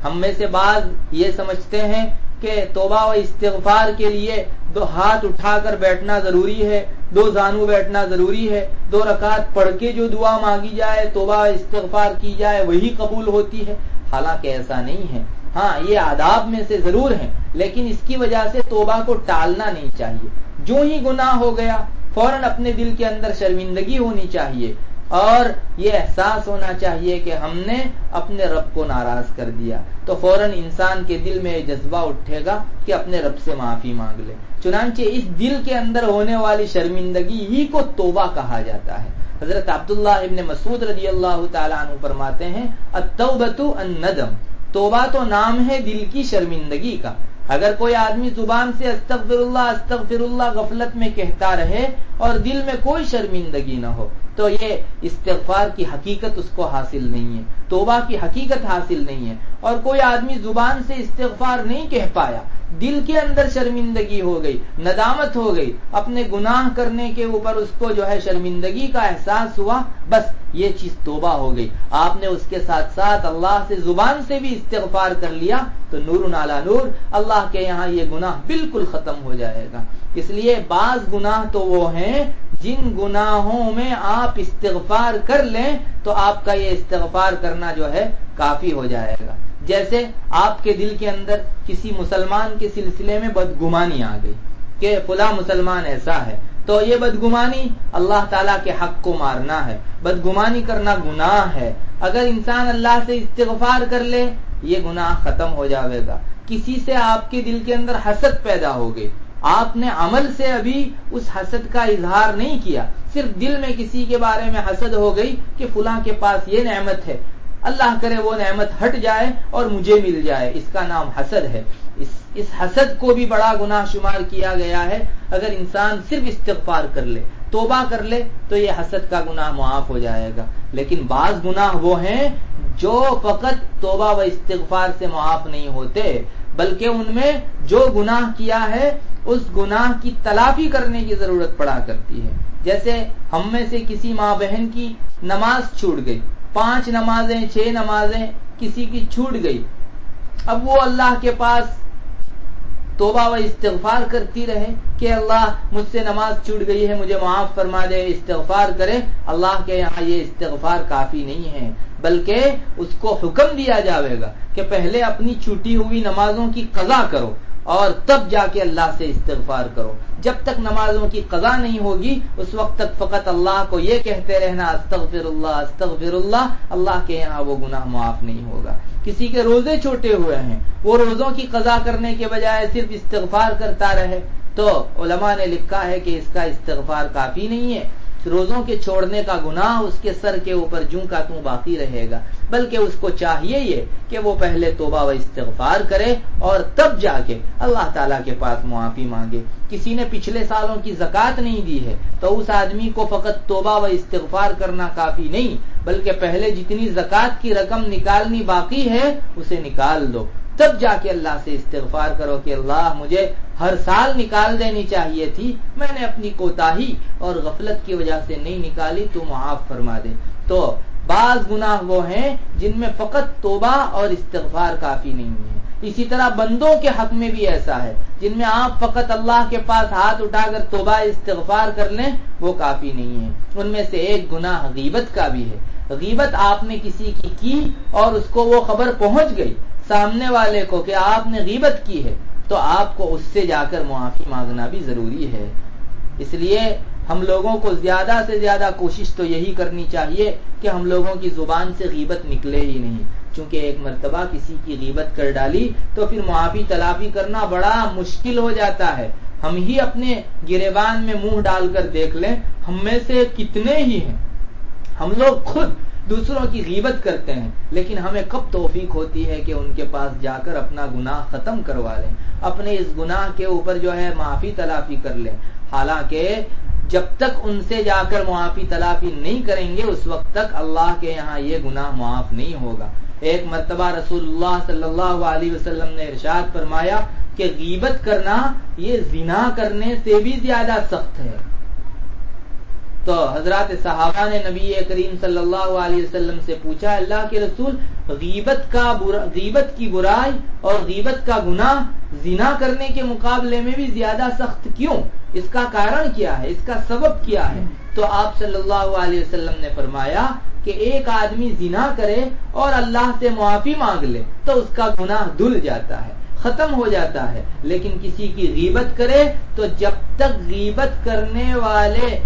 ہم میں سے بعض یہ سمجھتے ہیں کہ توبہ و استغفار کے لیے دو ہاتھ اٹھا کر بیٹھنا ضروری ہے، دو زانو بیٹھنا ضروری ہے، دو رکعت پڑھ کے جو دعا مانگی جائے، توبہ و استغفار کی جائے وہی قبول ہوتی ہے۔ حالانکہ ایسا نہیں ہے، ہاں یہ آداب میں سے ضرور ہیں، لیکن اس کی وجہ سے توبہ کو ٹالنا نہیں چاہیے۔ جو ہی گناہ ہو گیا فوراً اپنے دل کے اندر شرمندگی ہونی چاہیے اور یہ احساس ہونا چاہیے کہ ہم نے اپنے رب کو ناراض کر دیا، تو فوراً انسان کے دل میں یہ جذبہ اٹھے گا کہ اپنے رب سے معافی مانگ لے۔ چنانچہ اس دل کے اندر ہونے والی شرمندگی ہی کو توبہ کہا جاتا ہے۔ حضرت عبداللہ ابن مسعود رضی اللہ تعالیٰ عنہ فرماتے ہیں التوبۃ الندم، توبہ تو نام ہے دل کی شرمندگی کا۔ اگر کوئی آدمی زبان سے استغفر اللہ غفلت میں کہتا رہے اور دل میں کوئی شرمندگی نہ ہو تو یہ استغفار کی حقیقت اس کو حاصل نہیں ہے، توبہ کی حقیقت حاصل نہیں ہے۔ اور کوئی آدمی زبان سے استغفار نہیں کہہ پایا، دل کے اندر شرمندگی ہو گئی، ندامت ہو گئی، اپنے گناہ کرنے کے اوپر اس کو جو ہے شرمندگی کا احساس ہوا، بس یہ چیز توبہ ہو گئی۔ آپ نے اس کے ساتھ ساتھ اللہ سے زبان سے بھی استغفار کر لیا تو نور علی نور، اللہ کے یہاں یہ گناہ بالکل ختم ہو جائے گا۔ اس لیے بعض گناہ تو وہ ہیں جن گناہوں میں آپ استغفار کر لیں تو آپ کا یہ استغفار کرنا جو ہے کافی ہو جائے گا۔ جیسے آپ کے دل کے اندر کسی مسلمان کے سلسلے میں بدگمانی آ گئی کہ فلاں مسلمان ایسا ہے، تو یہ بدگمانی اللہ تعالیٰ کے حق کو مارنا ہے، بدگمانی کرنا گناہ ہے۔ اگر انسان اللہ سے استغفار کر لے یہ گناہ ختم ہو جاوے گا۔ کسی سے آپ کے دل کے اندر حسد پیدا ہو گئی، آپ نے عمل سے ابھی اس حسد کا اظہار نہیں کیا، صرف دل میں کسی کے بارے میں حسد ہو گئی کہ فلاں کے پاس یہ نعمت ہے، اللہ کرے وہ نعمت ہٹ جائے اور مجھے مل جائے، اس کا نام حسد ہے۔ اس حسد کو بھی بڑا گناہ شمار کیا گیا ہے۔ اگر انسان صرف استغفار کر لے، توبہ کر لے تو یہ حسد کا گناہ معاف ہو جائے گا۔ لیکن بعض گناہ وہ ہیں جو فقط توبہ و استغفار سے معاف نہیں ہوتے، بلکہ ان میں جو گناہ کیا ہے اس گناہ کی تلافی کرنے کی ضرورت پڑا کرتی ہے۔ جیسے ہم میں سے کسی ماں بہن کی نماز چھوٹ گئی، 5 نمازیں 6 نمازیں کسی کی چھوٹ گئی، اب وہ اللہ کے پاس توبہ و استغفار کرتی رہے کہ اللہ مجھ سے نماز چھوٹ گئی ہے، مجھے معاف فرما دے، استغفار کرے۔ اللہ کے یہاں یہ استغفار کافی نہیں ہے، بلکہ اس کو حکم دیا جاوے گا کہ پہلے اپنی چھوٹی ہوئی نمازوں کی قضا کرو اور تب جا کے اللہ سے استغفار کرو۔ جب تک نمازوں کی قضا نہیں ہوگی اس وقت تک فقط اللہ کو یہ کہتے رہنا استغفر اللہ، اللہ کے یہاں وہ گناہ معاف نہیں ہوگا۔ کسی کے روزے چھوٹے ہوئے ہیں، وہ روزوں کی قضا کرنے کے بجائے صرف استغفار کرتا رہے تو علماء نے لکھا ہے کہ اس کا استغفار کافی نہیں ہے۔ روزوں کے چھوڑنے کا گناہ اس کے سر کے اوپر جوں کا توں باقی رہے گا، بلکہ اس کو چاہیے یہ کہ وہ پہلے توبہ و استغفار کرے اور تب جا کے اللہ تعالیٰ کے پاس معافی مانگے۔ کسی نے پچھلے سالوں کی زکوٰۃ نہیں دی ہے تو اس آدمی کو فقط توبہ و استغفار کرنا کافی نہیں، بلکہ پہلے جتنی زکوٰۃ کی رقم نکالنی باقی ہے اسے نکال دو، تب جا کے اللہ سے استغفار کرو کہ اللہ مجھے ہر سال نکال دینی چاہیے تھی، میں نے اپنی کوتاہی اور غفلت کی وجہ سے نہیں نکالی، تو معاف فرما دے۔ تو بعض گناہ وہ ہیں جن میں فقط توبہ اور استغفار کافی نہیں ہے۔ اسی طرح بندوں کے حق میں بھی ایسا ہے، جن میں آپ فقط اللہ کے پاس ہاتھ اٹھا کر توبہ استغفار کر لیں وہ کافی نہیں ہے۔ ان میں سے ایک گناہ غیبت کا بھی ہے۔ غیبت آپ نے کسی کی اور اس کو وہ خبر پہنچ گئی سامنے والے کو کہ آپ نے غیبت کی ہے، تو آپ کو اس سے جا کر معافی مانگنا بھی ضروری ہے۔ اس لیے ہم لوگوں کو زیادہ سے زیادہ کوشش تو یہی کرنی چاہیے کہ ہم لوگوں کی زبان سے غیبت نکلے ہی نہیں، چونکہ ایک مرتبہ کسی کی غیبت کر ڈالی تو پھر معافی تلافی کرنا بڑا مشکل ہو جاتا ہے۔ ہم ہی اپنے گریبان میں منہ ڈال کر دیکھ لیں، ہم میں سے کتنے ہی ہیں ہم لوگ خود دوسروں کی غیبت کرتے ہیں، لیکن ہمیں کب توفیق ہوتی ہے کہ ان کے پاس جا کر اپنا گناہ ختم کروا لیں، اپنے اس گناہ کے اوپر جو ہے معافی تلافی کر لیں۔ حالانکہ جب تک ان سے جا کر معافی تلافی نہیں کریں گے اس وقت تک اللہ کے یہاں یہ گناہ معاف نہیں ہوگا۔ ایک مرتبہ رسول اللہ صلی اللہ علیہ وسلم نے ارشاد فرمایا کہ غیبت کرنا یہ زنا کرنے سے بھی زیادہ سخت ہے۔ تو حضرات صحابہ نے نبی کریم صلی اللہ علیہ وسلم سے پوچھا، اللہ کے رسول غیبت کی برائی اور غیبت کا گناہ زنا کرنے کے مقابلے میں بھی زیادہ سخت کیوں؟ اس کا کارن کیا ہے؟ اس کا سبب کیا ہے؟ تو آپ صلی اللہ علیہ وسلم نے فرمایا کہ ایک آدمی زنا کرے اور اللہ سے معافی مانگ لے تو اس کا گناہ دھل جاتا ہے، ختم ہو جاتا ہے. لیکن کسی کی غیبت کرے تو جب تک غیبت کرنے والے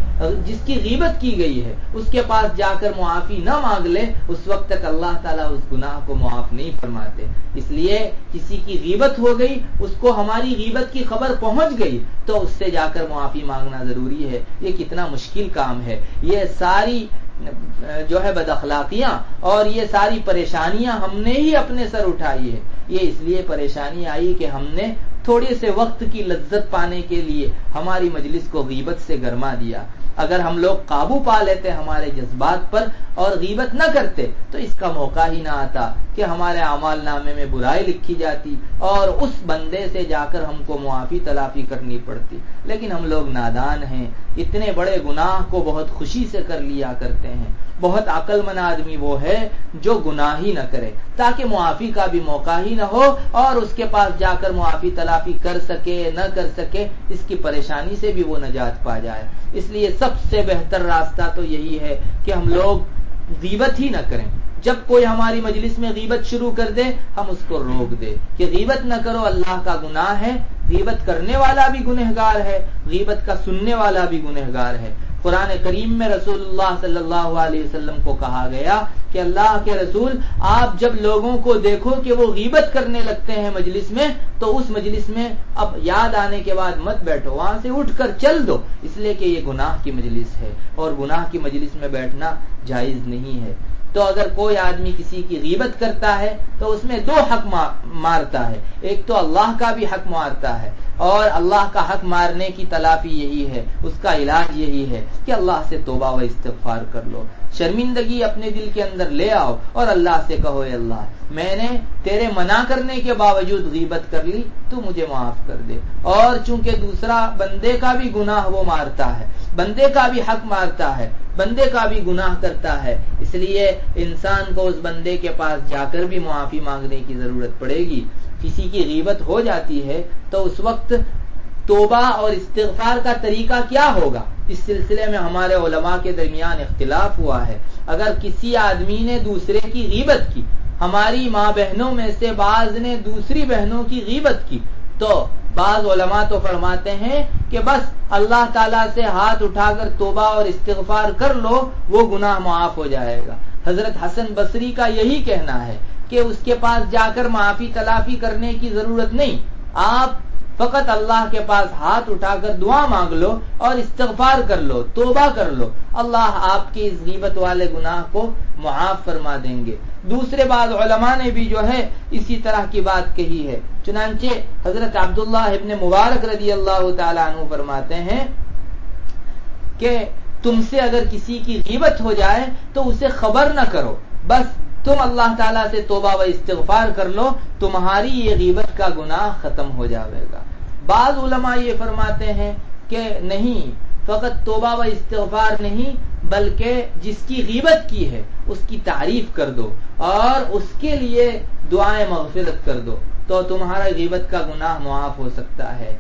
جس کی غیبت کی گئی ہے اس کے پاس جا کر معافی نہ مانگ لے اس وقت تک اللہ تعالیٰ اس گناہ کو معاف نہیں فرماتے. اس لیے کسی کی غیبت ہو گئی، اس کو ہماری غیبت کی خبر پہنچ گئی تو اس سے جا کر معافی مانگنا ضروری ہے. یہ کتنا مشکل کام ہے. یہ ساری جو ہے بد اخلاقیاں اور یہ ساری پریشانیاں ہم نے ہی اپنے سر اٹھائی ہے. یہ اس لیے پریشانی آئی کہ ہم نے تھوڑے سے وقت کی لذت پانے کے لیے ہماری مجلس کو غیبت سے گرما دیا. اگر ہم لوگ قابو پا لیتے ہمارے جذبات پر اور غیبت نہ کرتے تو اس کا موقع ہی نہ آتا کہ ہمارے اعمال نامے میں برائی لکھی جاتی اور اس بندے سے جا کر ہم کو معافی تلافی کرنی پڑتی. لیکن ہم لوگ نادان ہیں، اتنے بڑے گناہ کو بہت خوشی سے کر لیا کرتے ہیں. بہت عقل مند آدمی وہ ہے جو گناہ ہی نہ کرے تاکہ معافی کا بھی موقع ہی نہ ہو اور اس کے پاس جا کر معافی تلافی کر سکے نہ کر سکے اس کی پریشانی سے بھی وہ نجات پا جائے. اس لیے سب سے بہتر راستہ تو یہی ہے کہ ہم لوگ غیبت ہی نہ کریں. جب کوئی ہماری مجلس میں غیبت شروع کر دے ہم اس کو روک دے کہ غیبت نہ کرو، اللہ کا گناہ ہے. غیبت کرنے والا بھی گنہگار ہے، غیبت کا سننے والا بھی گنہگار ہے. قرآن کریم میں رسول اللہ صلی اللہ علیہ وسلم کو کہا گیا کہ اللہ کے رسول آپ جب لوگوں کو دیکھو کہ وہ غیبت کرنے لگتے ہیں مجلس میں تو اس مجلس میں اب یاد آنے کے بعد مت بیٹھو، وہاں سے اٹھ کر چل دو، اس لیے کہ یہ گناہ کی مجلس ہے اور گناہ کی مجلس میں بیٹھنا جائز نہیں ہے. تو اگر کوئی آدمی کسی کی غیبت کرتا ہے تو اس میں دو حق مارتا ہے. ایک تو اللہ کا بھی حق مارتا ہے اور اللہ کا حق مارنے کی تلافی یہی ہے، اس کا علاج یہی ہے کہ اللہ سے توبہ و استغفار کر لو، شرمندگی اپنے دل کے اندر لے آؤ اور اللہ سے کہو اے اللہ میں نے تیرے منع کرنے کے باوجود غیبت کر لی، تو مجھے معاف کر دے. اور چونکہ دوسرا بندے کا بھی گناہ وہ مارتا ہے، بندے کا بھی حق مارتا ہے، بندے کا بھی گناہ کرتا ہے، اس لیے انسان کو اس بندے کے پاس جا کر بھی معافی مانگنے کی ضرورت پڑے گی. کسی کی غیبت ہو جاتی ہے تو اس وقت توبہ اور استغفار کا طریقہ کیا ہوگا، اس سلسلے میں ہمارے علماء کے درمیان اختلاف ہوا ہے. اگر کسی آدمی نے دوسرے کی غیبت کی، ہماری ماں بہنوں میں سے بعض نے دوسری بہنوں کی غیبت کی، تو بعض علماء تو فرماتے ہیں کہ بس اللہ تعالیٰ سے ہاتھ اٹھا کر توبہ اور استغفار کر لو، وہ گناہ معاف ہو جائے گا. حضرت حسن بصری کا یہی کہنا ہے کہ اس کے پاس جا کر معافی تلافی کرنے کی ضرورت نہیں، آپ فقط اللہ کے پاس ہاتھ اٹھا کر دعا مانگ لو اور استغفار کر لو، توبہ کر لو، اللہ آپ کی اس غیبت والے گناہ کو معاف فرما دیں گے. دوسرے بعض علماء نے بھی جو ہے اسی طرح کی بات کہی ہے. چنانچہ حضرت عبداللہ ابن مبارک رضی اللہ تعالیٰ عنہ فرماتے ہیں کہ تم سے اگر کسی کی غیبت ہو جائے تو اسے خبر نہ کرو، بس تم اللہ تعالیٰ سے توبہ و استغفار کر لو، تمہاری یہ غیبت کا گناہ ختم ہو جائے گا. بعض علماء یہ فرماتے ہیں کہ نہیں، فقط توبہ و استغفار نہیں بلکہ جس کی غیبت کی ہے اس کی تعریف کر دو اور اس کے لیے دعائیں مغفرت کر دو تو تمہارا غیبت کا گناہ معاف ہو سکتا ہے.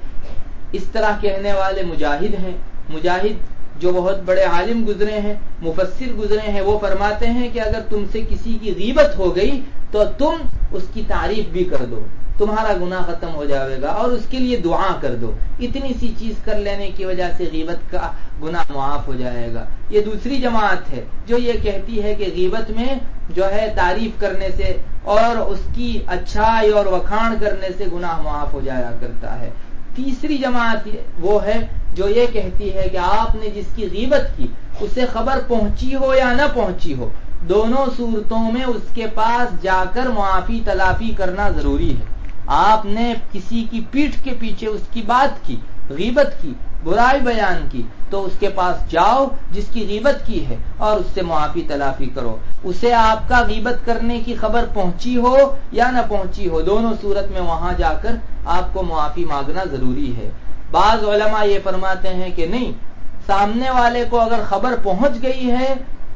اس طرح کہنے والے مجاہد ہیں. مجاہد جو بہت بڑے عالم گزرے ہیں، مفسر گزرے ہیں، وہ فرماتے ہیں کہ اگر تم سے کسی کی غیبت ہو گئی تو تم اس کی تعریف بھی کر دو، تمہارا گناہ ختم ہو جائے گا اور اس کے لیے دعا کر دو. اتنی سی چیز کر لینے کی وجہ سے غیبت کا گناہ معاف ہو جائے گا. یہ دوسری جماعت ہے جو یہ کہتی ہے کہ غیبت میں جو ہے تعریف کرنے سے اور اس کی اچھائی اور وکھاڑ کرنے سے گناہ معاف ہو جایا کرتا ہے. تیسری جماعت وہ ہے جو یہ کہتی ہے کہ آپ نے جس کی غیبت کی اسے خبر پہنچی ہو یا نہ پہنچی ہو، دونوں صورتوں میں اس کے پاس جا کر معافی تلافی کرنا ضروری ہے. آپ نے کسی کی پیٹھ کے پیچھے اس کی بات کی، غیبت کی، برائی بیان کی، تو اس کے پاس جاؤ جس کی غیبت کی ہے اور اس سے معافی تلافی کرو. اسے آپ کا غیبت کرنے کی خبر پہنچی ہو یا نہ پہنچی ہو، دونوں صورت میں وہاں جا کر آپ کو معافی مانگنا ضروری ہے. بعض علماء یہ فرماتے ہیں کہ نہیں، سامنے والے کو اگر خبر پہنچ گئی ہے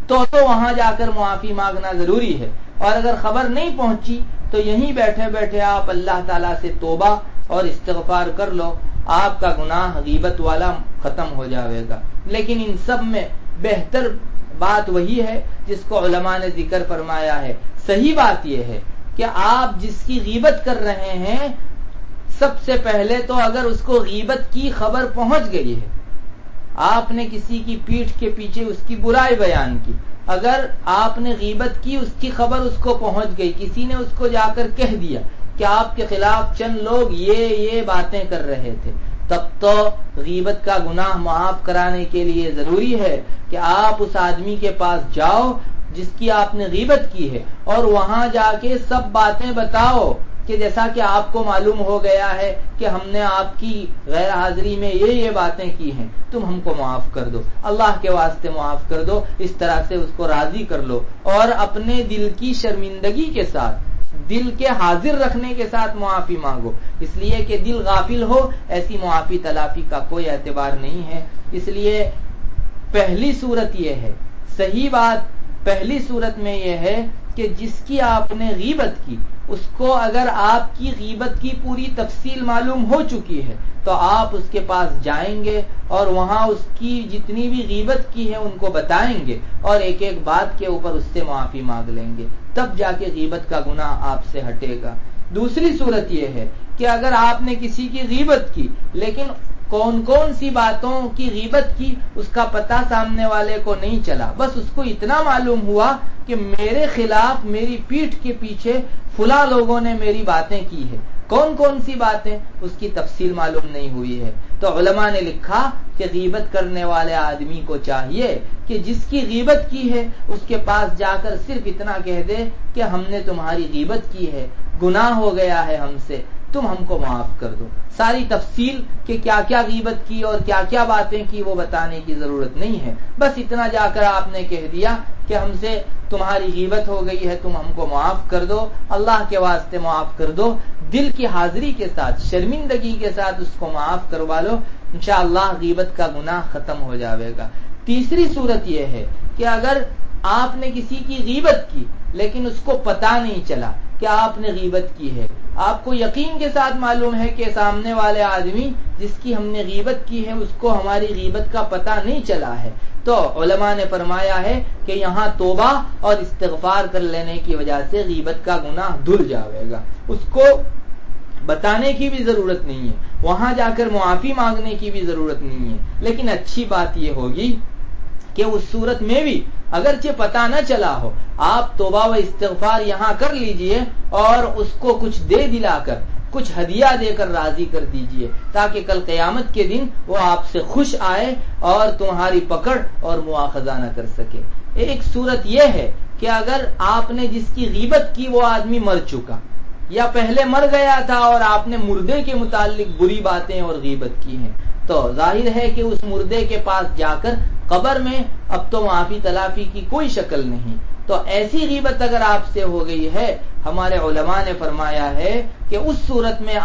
تو وہاں جا کر معافی مانگنا ضروری ہے، اور اگر خبر نہیں پہنچی تو یہیں بیٹھے بیٹھے آپ اللہ تعالیٰ سے توبہ اور استغفار کر لو، آپ کا گناہ غیبت والا ختم ہو جائے گا. لیکن ان سب میں بہتر بات وہی ہے جس کو علماء نے ذکر فرمایا ہے. صحیح بات یہ ہے کہ آپ جس کی غیبت کر رہے ہیں سب سے پہلے تو اگر اس کو غیبت کی خبر پہنچ گئی ہے، آپ نے کسی کی پیٹھ کے پیچھے اس کی برائی بیان کی، اگر آپ نے غیبت کی، اس کی خبر اس کو پہنچ گئی، کسی نے اس کو جا کر کہہ دیا کہ آپ کے خلاف چند لوگ یہ باتیں کر رہے تھے، تب تو غیبت کا گناہ معاف کرانے کے لیے ضروری ہے کہ آپ اس آدمی کے پاس جاؤ جس کی آپ نے غیبت کی ہے، اور وہاں جا کے سب باتیں بتاؤ کہ جیسا کہ آپ کو معلوم ہو گیا ہے کہ ہم نے آپ کی غیر حاضری میں یہ باتیں کی ہیں، تم ہم کو معاف کر دو، اللہ کے واسطے معاف کر دو، اس طرح سے اس کو راضی کر لو، اور اپنے دل کی شرمندگی کے ساتھ، دل کے حاضر رکھنے کے ساتھ معافی مانگو، اس لیے کہ دل غافل ہو ایسی معافی تلافی کا کوئی اعتبار نہیں ہے۔ اس لیے پہلی صورت یہ ہے، صحیح بات پہلی صورت میں یہ ہے کہ جس کی آپ نے غیبت کی، اس کو اگر آپ کی غیبت کی پوری تفصیل معلوم ہو چکی ہے تو آپ اس کے پاس جائیں گے اور وہاں اس کی جتنی بھی غیبت کی ہے ان کو بتائیں گے اور ایک ایک بات کے اوپر اس سے معافی مانگ لیں گے، تب جا کے غیبت کا گناہ آپ سے ہٹے گا۔ دوسری صورت یہ ہے کہ اگر آپ نے کسی کی غیبت کی لیکن کون کون سی باتوں کی غیبت کی اس کا پتہ سامنے والے کو نہیں چلا، بس اس کو اتنا معلوم ہوا کہ میرے خلاف میری پیٹھ کے پیچھے فلاں لوگوں نے میری باتیں کی ہے، کون کون سی باتیں اس کی تفصیل معلوم نہیں ہوئی ہے، تو علماء نے لکھا کہ غیبت کرنے والے آدمی کو چاہیے کہ جس کی غیبت کی ہے اس کے پاس جا کر صرف اتنا کہہ دے کہ ہم نے تمہاری غیبت کی ہے، گناہ ہو گیا ہے ہم سے، تم ہم کو معاف کر دو۔ ساری تفصیل کہ کیا کیا غیبت کی اور کیا کیا باتیں کی وہ بتانے کی ضرورت نہیں ہے، بس اتنا جا کر آپ نے کہہ دیا کہ ہم سے تمہاری غیبت ہو گئی ہے، تم ہم کو معاف کر دو، اللہ کے واسطے معاف کر دو، دل کی حاضری کے ساتھ شرمندگی کے ساتھ اس کو معاف کروا لو، انشاءاللہ غیبت کا گناہ ختم ہو جاوے گا۔ تیسری صورت یہ ہے کہ اگر آپ نے کسی کی غیبت کی لیکن اس کو پتہ نہیں چلا کہ آپ نے غیبت کی ہے، آپ کو یقین کے ساتھ معلوم ہے کہ سامنے والے آدمی جس کی ہم نے غیبت کی ہے اس کو ہماری غیبت کا پتہ نہیں چلا ہے، تو علماء نے فرمایا ہے کہ یہاں توبہ اور استغفار کر لینے کی وجہ سے غیبت کا گناہ دھل جاوے گا، اس کو بتانے کی بھی ضرورت نہیں ہے، وہاں جا کر معافی مانگنے کی بھی ضرورت نہیں ہے، لیکن اچھی بات یہ ہوگی کہ اس صورت میں بھی اگرچہ پتہ نہ چلا ہو آپ توبہ و استغفار یہاں کر لیجئے اور اس کو کچھ دے دلا کر، کچھ ہدیہ دے کر راضی کر دیجئے تاکہ کل قیامت کے دن وہ آپ سے خوش آئے اور تمہاری پکڑ اور مواخذہ نہ کر سکے۔ ایک صورت یہ ہے کہ اگر آپ نے جس کی غیبت کی وہ آدمی مر چکا یا پہلے مر گیا تھا اور آپ نے مردے کے متعلق بری باتیں اور غیبت کی ہیں، تو ظاہر ہے کہ اس مردے کے پاس جا کر قبر میں اب تو معافی تلافی کی کوئی شکل نہیں، تو ایسی غیبت اگر آپ سے ہو گئی ہے، ہمارے علماء نے فرمایا ہے کہ اس صورت میں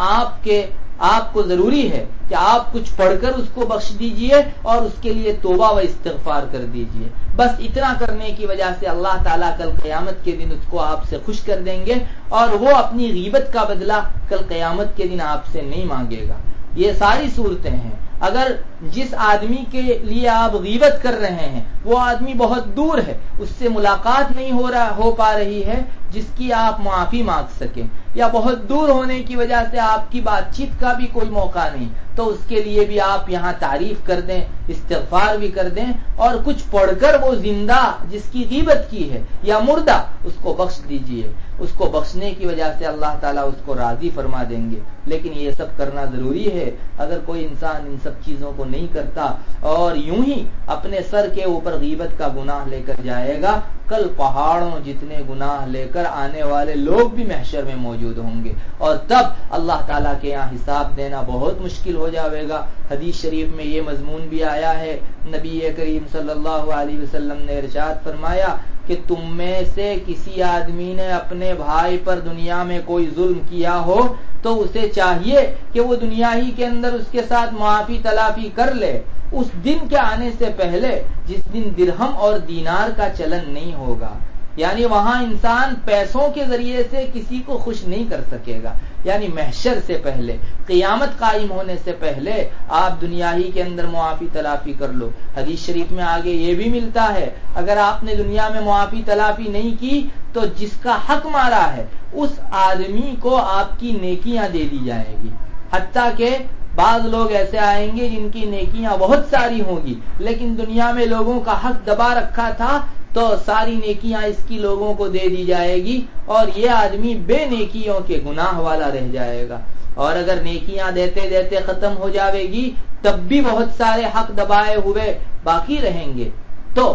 آپ کو ضروری ہے کہ آپ کچھ پڑھ کر اس کو بخش دیجئے اور اس کے لیے توبہ و استغفار کر دیجئے، بس اتنا کرنے کی وجہ سے اللہ تعالیٰ کل قیامت کے دن اس کو آپ سے خوش کر دیں گے اور وہ اپنی غیبت کا بدلہ کل قیامت کے دن آپ سے نہیں مانگے گا۔ یہ ساری صورتیں ہیں، اگر جس آدمی کے لیے آپ غیبت کر رہے ہیں وہ آدمی بہت دور ہے، اس سے ملاقات نہیں ہو پا رہی ہے جس کی آپ معافی مانگ سکیں، یا بہت دور ہونے کی وجہ سے آپ کی بات چیت کا بھی کوئی موقع نہیں، تو اس کے لیے بھی آپ یہاں تعریف کر دیں، استغفار بھی کر دیں اور کچھ پڑھ کر وہ زندہ جس کی غیبت کی ہے یا مردہ اس کو بخش دیجئے، اس کو بخشنے کی وجہ سے اللہ تعالیٰ اس کو راضی فرما دیں گے۔ لیکن یہ سب کرنا ضروری ہے، اگر کوئی انسان ان سب چیزوں کو نہیں کرتا اور یوں ہی اپنے سر کے اوپر غیبت کا گناہ لے کر جائے گا، کل پہاڑوں جتنے گناہ لے کر آنے والے لوگ بھی محشر میں موجود ہوں گے اور تب اللہ تعالیٰ کے یہاں حساب دینا بہت مشکل ہو جاوے گا۔ حدیث شریف میں یہ مضمون بھی آیا ہے، نبی کریم صلی اللہ علیہ وسلم نے ارشاد فرمایا کہ تم میں سے کسی آدمی نے اپنے بھائی پر دنیا میں کوئی ظلم کیا ہو تو اسے چاہیے کہ وہ دنیا ہی کے اندر اس کے ساتھ معافی تلافی کر لے، اس دن کے آنے سے پہلے جس دن درہم اور دینار کا چلن نہیں ہوگا، یعنی وہاں انسان پیسوں کے ذریعے سے کسی کو خوش نہیں کر سکے گا، یعنی محشر سے پہلے، قیامت قائم ہونے سے پہلے آپ دنیا ہی کے اندر معافی تلافی کر لو۔ حدیث شریف میں آگے یہ بھی ملتا ہے اگر آپ نے دنیا میں معافی تلافی نہیں کی تو جس کا حق مارا ہے اس آدمی کو آپ کی نیکیاں دے دی جائیں گی، حتیٰ کہ بعض لوگ ایسے آئیں گے جن کی نیکیاں بہت ساری ہوں گی، لیکن دنیا میں لوگوں کا حق دبا رکھا تھا تو ساری نیکیاں اس کی لوگوں کو دے دی جائے گی اور یہ آدمی بے نیکیوں کے گناہ والا رہ جائے گا۔ اور اگر نیکیاں دیتے دیتے ختم ہو جاوے گی تب بھی بہت سارے حق دبائے ہوئے باقی رہیں گے، تو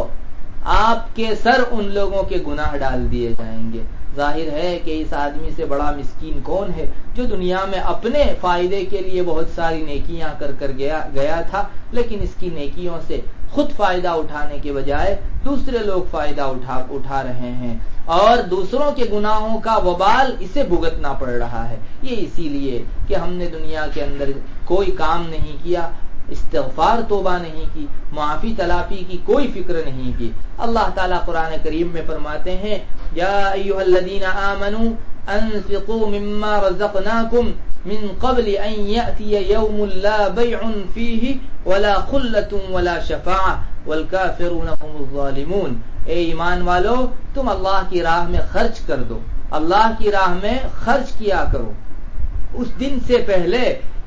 آپ کے سر ان لوگوں کے گناہ ڈال دیے جائیں گے۔ ظاہر ہے کہ اس آدمی سے بڑا مسکین کون ہے جو دنیا میں اپنے فائدے کے لیے بہت ساری نیکیاں کر گیا تھا، لیکن اس کی نیکیوں سے خود فائدہ اٹھانے کے بجائے دوسرے لوگ فائدہ اٹھا رہے ہیں اور دوسروں کے گناہوں کا وبال اسے بھگتنا پڑ رہا ہے۔ یہ اسی لیے کہ ہم نے دنیا کے اندر کوئی کام نہیں کیا، استغفار توبہ نہیں کی، معافی تلافی کی کوئی فکر نہیں کی۔ اللہ تعالیٰ قرآن کریم میں فرماتے ہیں یا ایھا الذین آمنوا انفقوا مما رزقناکم من قبل ان یأتی یوم لا بیع فیہ ولا خلۃ ولا شفاعہ والکافرون هم الظالمون۔ اے ایمان والو، تم اللہ کی راہ میں خرچ کر دو، اللہ کی راہ میں خرچ کیا کرو اس دن سے پہلے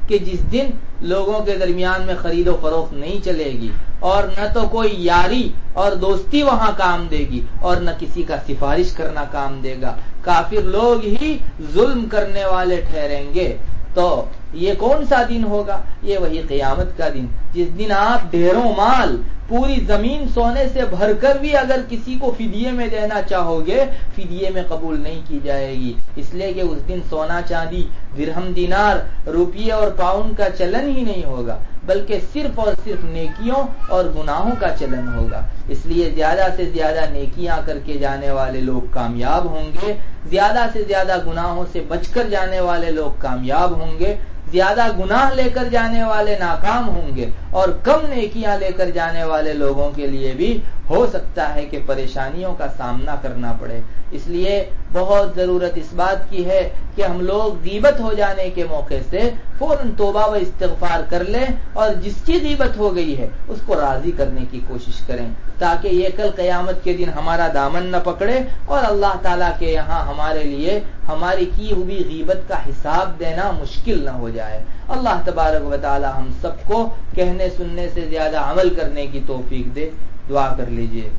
کہ جس دن لوگوں کے درمیان میں خرید و فروخت نہیں چلے گی اور نہ تو کوئی یاری اور دوستی وہاں کام دے گی اور نہ کسی کا سفارش کرنا کام دے گا، کافر لوگ ہی ظلم کرنے والے ٹھہریں گے۔ تو یہ کون سا دن ہوگا؟ یہ وہی قیامت کا دن، جس دن آپ ڈھیروں مال، پوری زمین سونے سے بھر کر بھی اگر کسی کو فدیے میں دینا چاہو گے فدیے میں قبول نہیں کی جائے گی، اس لیے کہ اس دن سونا چاندی، درہم دینار، روپیے اور پاؤنڈ کا چلن ہی نہیں ہوگا، بلکہ صرف اور صرف نیکیوں اور گناہوں کا چلن ہوگا۔ اس لیے زیادہ سے زیادہ نیکیاں کر کے جانے والے لوگ کامیاب ہوں گے، زیادہ سے زیادہ گناہوں سے بچ کر جانے والے لوگ کامیاب ہوں گے، زیادہ گناہ لے کر جانے والے ناکام ہوں گے، اور کم نیکیاں لے کر جانے والے لوگوں کے لیے بھی ہو سکتا ہے کہ پریشانیوں کا سامنا کرنا پڑے۔ اس لیے بہت ضرورت اس بات کی ہے کہ ہم لوگ غیبت ہو جانے کے موقع سے فوراً توبہ و استغفار کر لیں اور جس کی غیبت ہو گئی ہے اس کو راضی کرنے کی کوشش کریں، تاکہ یہ کل قیامت کے دن ہمارا دامن نہ پکڑے اور اللہ تعالیٰ کے یہاں ہمارے لیے ہماری کی ہوئی غیبت کا حساب دینا مشکل نہ ہو جائے۔ اللہ تبارک و تعالی ہم سب کو کہنے سننے سے زیادہ عمل کرنے کی توفیق دے۔ دعا کر لیجئے۔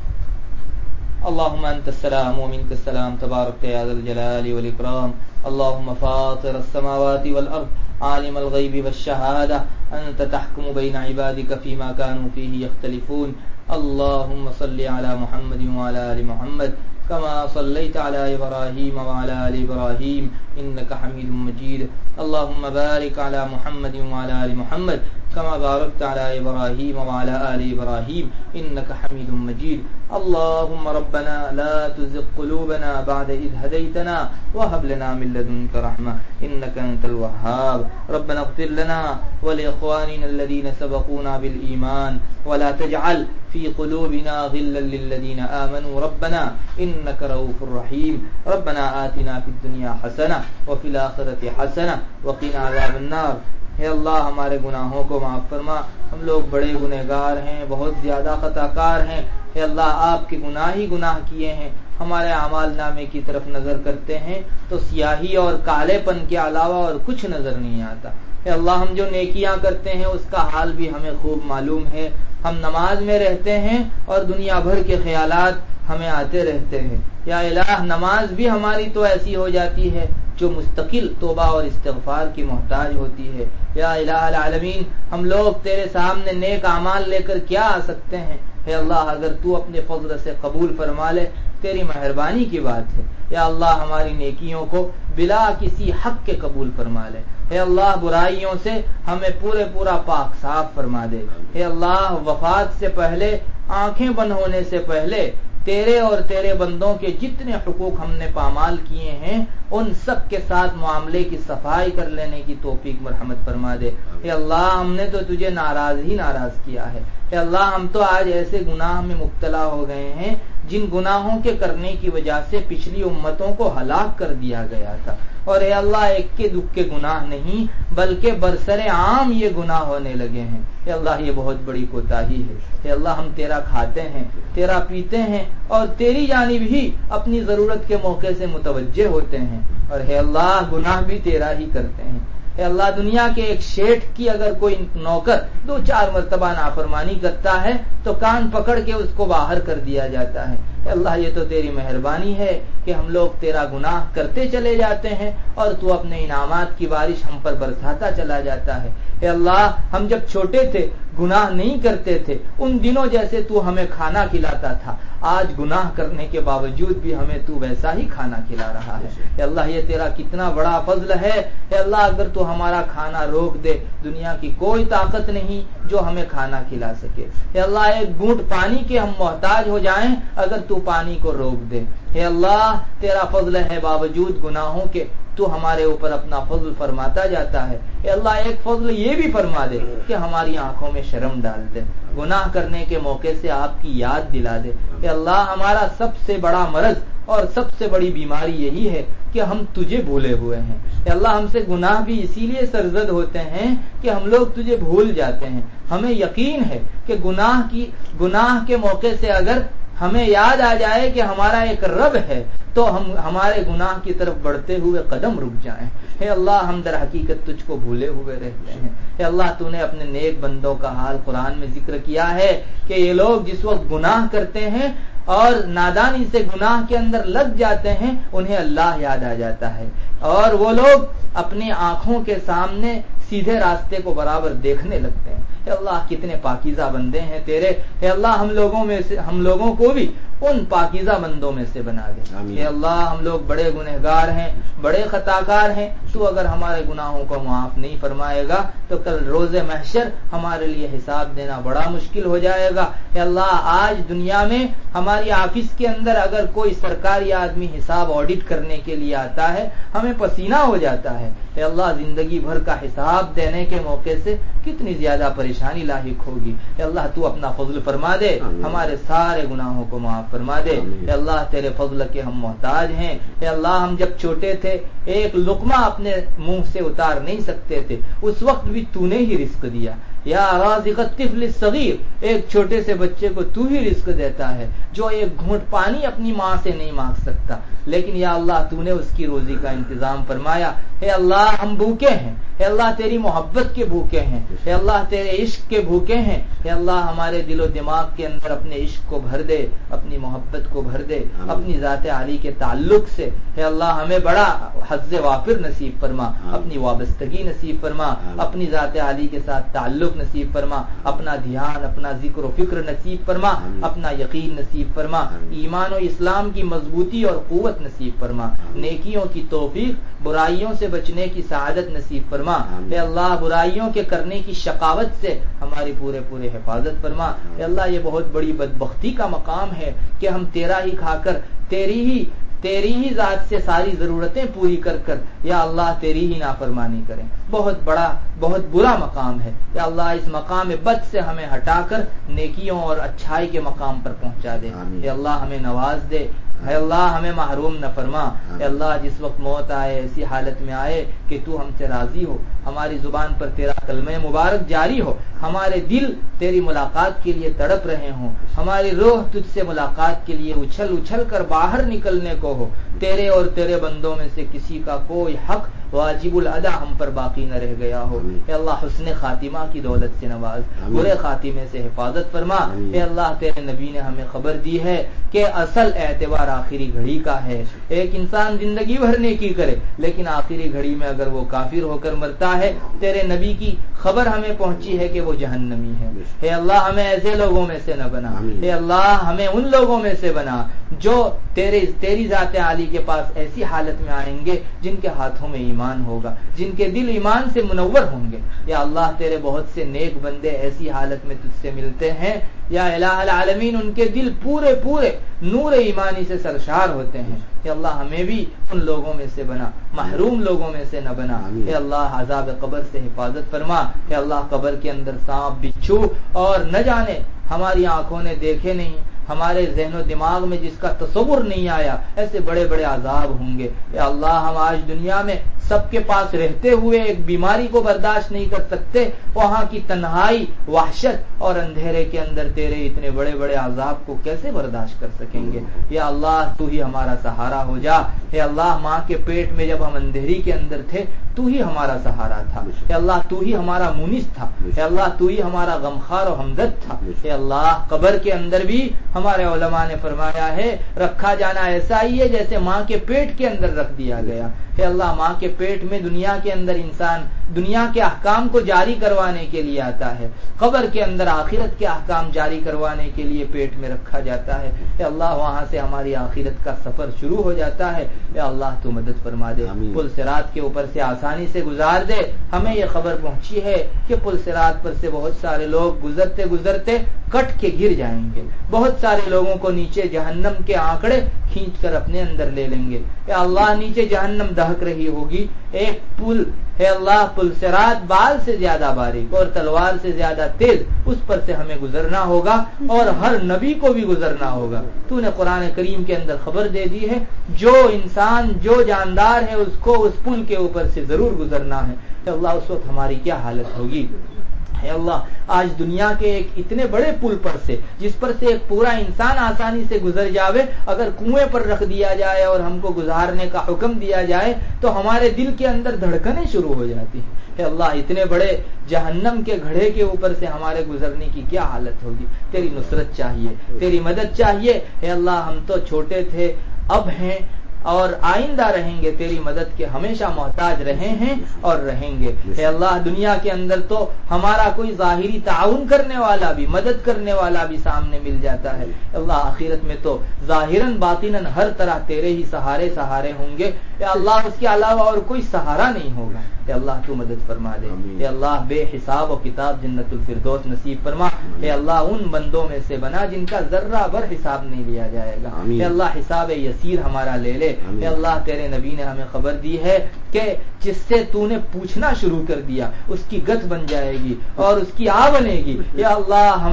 اللهم انت السلام ومنك السلام تبارك يا ذا الجلال والاكرام اللهم فاطر السماوات والارض عالم الغيب والشهاده انت تحكم بين عبادك فيما كانوا فيه يختلفون اللهم صل على محمد وعلى ال محمد كما صليت على ابراهيم وعلى ال ابراهيم انك حميد مجيد اللهم بارك على محمد وعلى ال محمد كما باركت على ابراهيم وعلى ال ابراهيم انك حميد مجيد اللهم ربنا لا تزغ قلوبنا بعد إذ هديتنا وهب لنا من لدنك رحمة إنك أنت الوهاب ربنا اغفر لنا ولإخواننا الذين سبقونا بالإيمان ولا تجعل في قلوبنا غلا للذين آمنوا ربنا إنك رؤوف رحيم ربنا آتنا في الدنيا حسنة وفي الآخرة حسنة وقنا عذاب النار۔ اے اللہ ہمارے گناہوں کو معاف فرما، ہم لوگ بڑے گنہگار ہیں، بہت زیادہ خطا کار ہیں۔ اے اللہ آپ کے گناہ ہی گناہ کیے ہیں، ہمارے اعمال نامے کی طرف نظر کرتے ہیں تو سیاہی اور کالے پن کے علاوہ اور کچھ نظر نہیں آتا۔ اے اللہ ہم جو نیکیاں کرتے ہیں اس کا حال بھی ہمیں خوب معلوم ہے، ہم نماز میں رہتے ہیں اور دنیا بھر کے خیالات ہمیں آتے رہتے ہیں۔ یا الہ نماز بھی ہماری تو ایسی ہو جاتی ہے جو مستقل توبہ اور استغفار کی محتاج ہوتی ہے۔ یا الہ العالمین ہم لوگ تیرے سامنے نیک اعمال لے کر کیا آ سکتے ہیں؟ اے اللہ اگر تو اپنے فضل سے قبول فرما لے تیری مہربانی کی بات ہے۔ یا اللہ ہماری نیکیوں کو بلا کسی حق کے قبول فرما لے۔ اے اللہ برائیوں سے ہمیں پورا پاک صاف فرما دے۔ اے اللہ وفات سے پہلے، آنکھیں بند ہونے سے پہلے تیرے اور تیرے بندوں کے جتنے حقوق ہم نے پامال کیے ہیں ان سب کے ساتھ معاملے کی صفائی کر لینے کی توفیق مرحمت فرما دے۔ اے اللہ ہم نے تو تجھے ناراض کیا ہے۔ اے اللہ ہم تو آج ایسے گناہ میں مبتلا ہو گئے ہیں جن گناہوں کے کرنے کی وجہ سے پچھلی امتوں کو ہلاک کر دیا گیا تھا، اور اے اللہ ایک کے دکھ کے گناہ نہیں بلکہ برسر عام یہ گناہ ہونے لگے ہیں۔ اے اللہ یہ بہت بڑی کوتاہی ہے۔ اے اللہ ہم تیرا کھاتے ہیں، تیرا پیتے ہیں اور تیری جانب ہی اپنی ضرورت کے موقع سے متوجہ ہوتے ہیں، اور اے اللہ گناہ بھی تیرا ہی کرتے ہیں۔ اے اللہ دنیا کے ایک شیٹھ کی اگر کوئی نوکر 2-4 مرتبہ نافرمانی کرتا ہے تو کان پکڑ کے اس کو باہر کر دیا جاتا ہے. اے اللہ یہ تو تیری مہربانی ہے کہ ہم لوگ تیرا گناہ کرتے چلے جاتے ہیں اور تو اپنے انعامات کی بارش ہم پر برساتا چلا جاتا ہے. اے اللہ ہم جب چھوٹے تھے گناہ نہیں کرتے تھے, ان دنوں جیسے تو ہمیں کھانا کھلاتا تھا, آج گناہ کرنے کے باوجود بھی ہمیں تو ویسا ہی کھانا کھلا رہا ہے. اے اللہ یہ تیرا کتنا بڑا فضل ہے. اے اللہ اگر تو ہمارا کھانا روک دے, دنیا کی کوئی طاقت نہیں جو ہمیں کھانا کھلا سکے. اے اللہ ایک گھونٹ پانی کے ہم محتاج ہو جائیں اگر تو پانی کو روک دے. اے اللہ تیرا فضل ہے باوجود گناہوں کے تو ہمارے اوپر اپنا فضل فرماتا جاتا ہے. اے اللہ ایک فضل یہ بھی فرما دے کہ ہماری آنکھوں میں شرم ڈال دے, گناہ کرنے کے موقع سے آپ کی یاد دلا دے. اے اللہ ہمارا سب سے بڑا مرض اور سب سے بڑی بیماری یہی ہے کہ ہم تجھے بھولے ہوئے ہیں. اے اللہ ہم سے گناہ بھی اسی لیے سرزد ہوتے ہیں کہ ہم لوگ تجھے بھول جاتے ہیں. ہمیں یقین ہے کہ گناہ کے موقع سے اگر ہمیں یاد آ جائے کہ ہمارا ایک رب ہے تو ہم ہمارے گناہ کی طرف بڑھتے ہوئے قدم رک جائیں. اے اللہ ہم در حقیقت تجھ کو بھولے ہوئے رہتے ہیں. اے اللہ تو نے اپنے نیک بندوں کا حال قرآن میں ذکر کیا ہے کہ یہ لوگ جس وقت گناہ کرتے ہیں اور نادانی سے گناہ کے اندر لگ جاتے ہیں انہیں اللہ یاد آ جاتا ہے اور وہ لوگ اپنی آنکھوں کے سامنے سیدھے راستے کو برابر دیکھنے لگتے ہیں. اے اللہ کتنے پاکیزہ بندے ہیں تیرے. اے اللہ ہم لوگوں کو بھی ان پاکیزہ بندوں میں سے بنا دے. اے اللہ ہم لوگ بڑے گنہگار ہیں, بڑے خطاکار ہیں. تو اگر ہمارے گناہوں کو معاف نہیں فرمائے گا تو کل روز محشر ہمارے لیے حساب دینا بڑا مشکل ہو جائے گا. اے اللہ آج دنیا میں ہماری آفس کے اندر اگر کوئی سرکاری آدمی حساب آڈٹ کرنے کے لیے آتا ہے ہمیں پسینہ ہو جاتا ہے. اے اللہ زندگی بھر کا حساب دینے کے موقع سے کتنی زیادہ پریشانی لاحق ہوگی. اے اللہ تو اپنا فضل فرما دے, ہمارے سارے گناہوں کو معاف فرما دے. اے اللہ تیرے فضل کے ہم محتاج ہیں. اے اللہ ہم جب چھوٹے تھے ایک لقمہ اپنے منہ سے اتار نہیں سکتے تھے, اس وقت بھی تو نے ہی رزق دیا. یا رازق الطفل الصغیر, ایک چھوٹے سے بچے کو تو ہی رزق دیتا ہے جو ایک گھونٹ پانی اپنی ماں سے نہیں مانگ سکتا, لیکن یا اللہ تو نے اس کی روزی کا انتظام فرمایا. اے اللہ ہم بھوکے ہیں, اے اللہ تیری محبت کے بھوکے ہیں, اے اللہ تیرے عشق کے بھوکے ہیں. اے اللہ ہمارے دل و دماغ کے اندر اپنے عشق کو بھر دے, اپنی محبت کو بھر دے, اپنی ذات عالی کے تعلق سے. اے اللہ ہمیں بڑا حظ وافر نصیب فرما, اپنی وابستگی نصیب فرما, اپنی ذات عالی کے ساتھ تعلق نصیب فرما, اپنا دھیان اپنا ذکر و فکر نصیب فرما, اپنا یقین نصیب فرما, ایمان و اسلام کی مضبوطی اور قوت نصیب فرما, نیکیوں کی توفیق, برائیوں سے بچنے کی سعادت نصیب فرما. اے اللہ برائیوں کے کرنے کی شقاوت سے ہماری پورے حفاظت فرما. اے اللہ یہ بہت بڑی بدبختی کا مقام ہے کہ ہم تیرا ہی کھا کر تیری ہی ذات سے ساری ضرورتیں پوری کر کر یا اللہ تیری ہی نافرمانی کریں. بہت برا مقام ہے. یا اللہ اس مقام بد سے ہمیں ہٹا کر نیکیوں اور اچھائی کے مقام پر پہنچا دے. اے اللہ ہمیں نواز دے, اے اللہ ہمیں محروم نہ فرما. اے اللہ جس وقت موت آئے ایسی حالت میں آئے کہ تو ہم سے راضی ہو, ہماری زبان پر تیرا کلمہ مبارک جاری ہو, ہمارے دل تیری ملاقات کے لیے تڑپ رہے ہوں, ہماری روح تجھ سے ملاقات کے لیے اچھل کر باہر نکلنے کو ہو. تیرے اور تیرے بندوں میں سے کسی کا کوئی حق واجب الادا ہم پر باقی نہ رہ گیا ہو. اے اللہ حسن خاتمہ کی دولت سے نواز, برے خاتمے سے حفاظت فرما. اے اللہ تیرے نبی نے ہمیں خبر دی ہے کہ اصل اعتبار آخری گھڑی کا ہے. ایک انسان زندگی بھر نیکی کرے لیکن آخری گھڑی میں اگر وہ کافر ہو کر مرتا ہے, تیرے نبی کی خبر ہمیں پہنچی ہے کہ وہ جہنمی ہے. اے اللہ ہمیں ایسے لوگوں میں سے نہ بنا. اے اللہ ہمیں ان لوگوں میں سے بنا جو تیری ذات عالی کے پاس ایسی حالت میں آئیں گے جن کے ہاتھوں میں ایمان ہوگا, جن کے دل ایمان سے منور ہوں گے. یا اللہ تیرے بہت سے نیک بندے ایسی حالت میں تجھ سے ملتے ہیں یا الہ العالمین ان کے دل پورے نور ایمانی سے سرشار ہوتے ہیں. اے اللہ ہمیں بھی ان لوگوں میں سے بنا, محروم لوگوں میں سے نہ بنا. اے اللہ عذاب قبر سے حفاظت فرما. اے اللہ قبر کے اندر سانپ بچھو اور نہ جانے ہماری آنکھوں نے دیکھے نہیں, ہمارے ذہن و دماغ میں جس کا تصور نہیں آیا, ایسے بڑے عذاب ہوں گے. اے اللہ ہم آج دنیا میں سب کے پاس رہتے ہوئے ایک بیماری کو برداشت نہیں کر سکتے, وہاں کی تنہائی, وحشت اور اندھیرے کے اندر تیرے اتنے بڑے عذاب کو کیسے برداشت کر سکیں گے. یا اللہ تو ہی ہمارا سہارا ہو جا. اے اللہ ماں کے پیٹ میں جب ہم اندھیری کے اندر تھے تو تو ہی ہمارا سہارا تھا، اے اللہ تو ہی ہمارا مونس تھا، اے اللہ تو ہی ہمارا غمخوار و ہمدرد تھا، اے اللہ قبر کے اندر بھی ہمارے علماء نے فرمایا ہے رکھا جانا ایسا ہی ہے جیسے ماں کے پیٹ کے اندر رکھ دیا گیا، اے اللہ ماں کے پیٹ میں دنیا کے اندر انسان دنیا کے احکام کو جاری کروانے کے لیے آتا ہے، قبر کے اندر آخرت کے احکام جاری کروانے کے لیے پیٹ میں رکھا جاتا ہے، اے اللہ وہاں سے ہماری آخرت کا سفر شروع ہو جاتا ہے، اے اللہ تو مدد فرما دے، پل صراط کے اوپر سے آسانی سے گزار دے۔ ہمیں یہ خبر پہنچی ہے کہ پل صراط پر سے بہت سارے لوگ گزرتے گزرتے کٹ کے گر جائیں گے، بہت سارے لوگوں کو نیچے جہنم کے آنکڑے کھینچ کر اپنے اندر لے لیں گے، اے اللہ نیچے جہنم دہک رہی ہوگی، ایک پل ہے اللہ پل صراط بال سے زیادہ باریک اور تلوار سے زیادہ تیز، اس پر سے ہمیں گزرنا ہوگا اور ہر نبی کو بھی گزرنا ہوگا۔ تو نے قرآن کریم کے اندر خبر دے دی ہے جو انسان جو جاندار ہے اس کو اس پل کے اوپر سے ضرور گزرنا ہے، اے اللہ اس وقت ہماری کیا حالت ہوگی۔ اے اللہ آج دنیا کے ایک اتنے بڑے پل پر سے جس پر سے ایک پورا انسان آسانی سے گزر جاوے، اگر کنویں پر رکھ دیا جائے اور ہم کو گزارنے کا حکم دیا جائے تو ہمارے دل کے اندر دھڑکنیں شروع ہو جاتی ہیں۔ اے اللہ اتنے بڑے جہنم کے گھڑے کے اوپر سے ہمارے گزرنے کی کیا حالت ہوگی۔ تیری نصرت چاہیے، تیری مدد چاہیے، اے اللہ ہم تو چھوٹے تھے اب ہیں اور آئندہ رہیں گے، تیری مدد کے ہمیشہ محتاج رہے ہیں اور رہیں گے۔ اے اللہ دنیا کے اندر تو ہمارا کوئی ظاہری تعاون کرنے والا بھی مدد کرنے والا بھی سامنے مل جاتا ہے، اللہ آخرت میں تو ظاہراً باطناً ہر طرح تیرے ہی سہارے ہوں گے، اے اللہ اس کے علاوہ اور کوئی سہارا نہیں ہوگا۔ اے اللہ تو مدد فرما دے، اے اللہ بے حساب و کتاب جنت الفردوس نصیب فرما، اے اللہ ان بندوں میں سے بنا جن کا ذرہ بھر حساب نہیں لیا جائے گا، اے اللہ حساب یسیر ہمارا لے لے۔ اے اللہ تیرے نبی نے ہمیں خبر دی ہے کہ جس سے تو نے پوچھنا شروع کر دیا اس کی گت بن جائے گی اور اس کی آ بنے گی، یا اللہ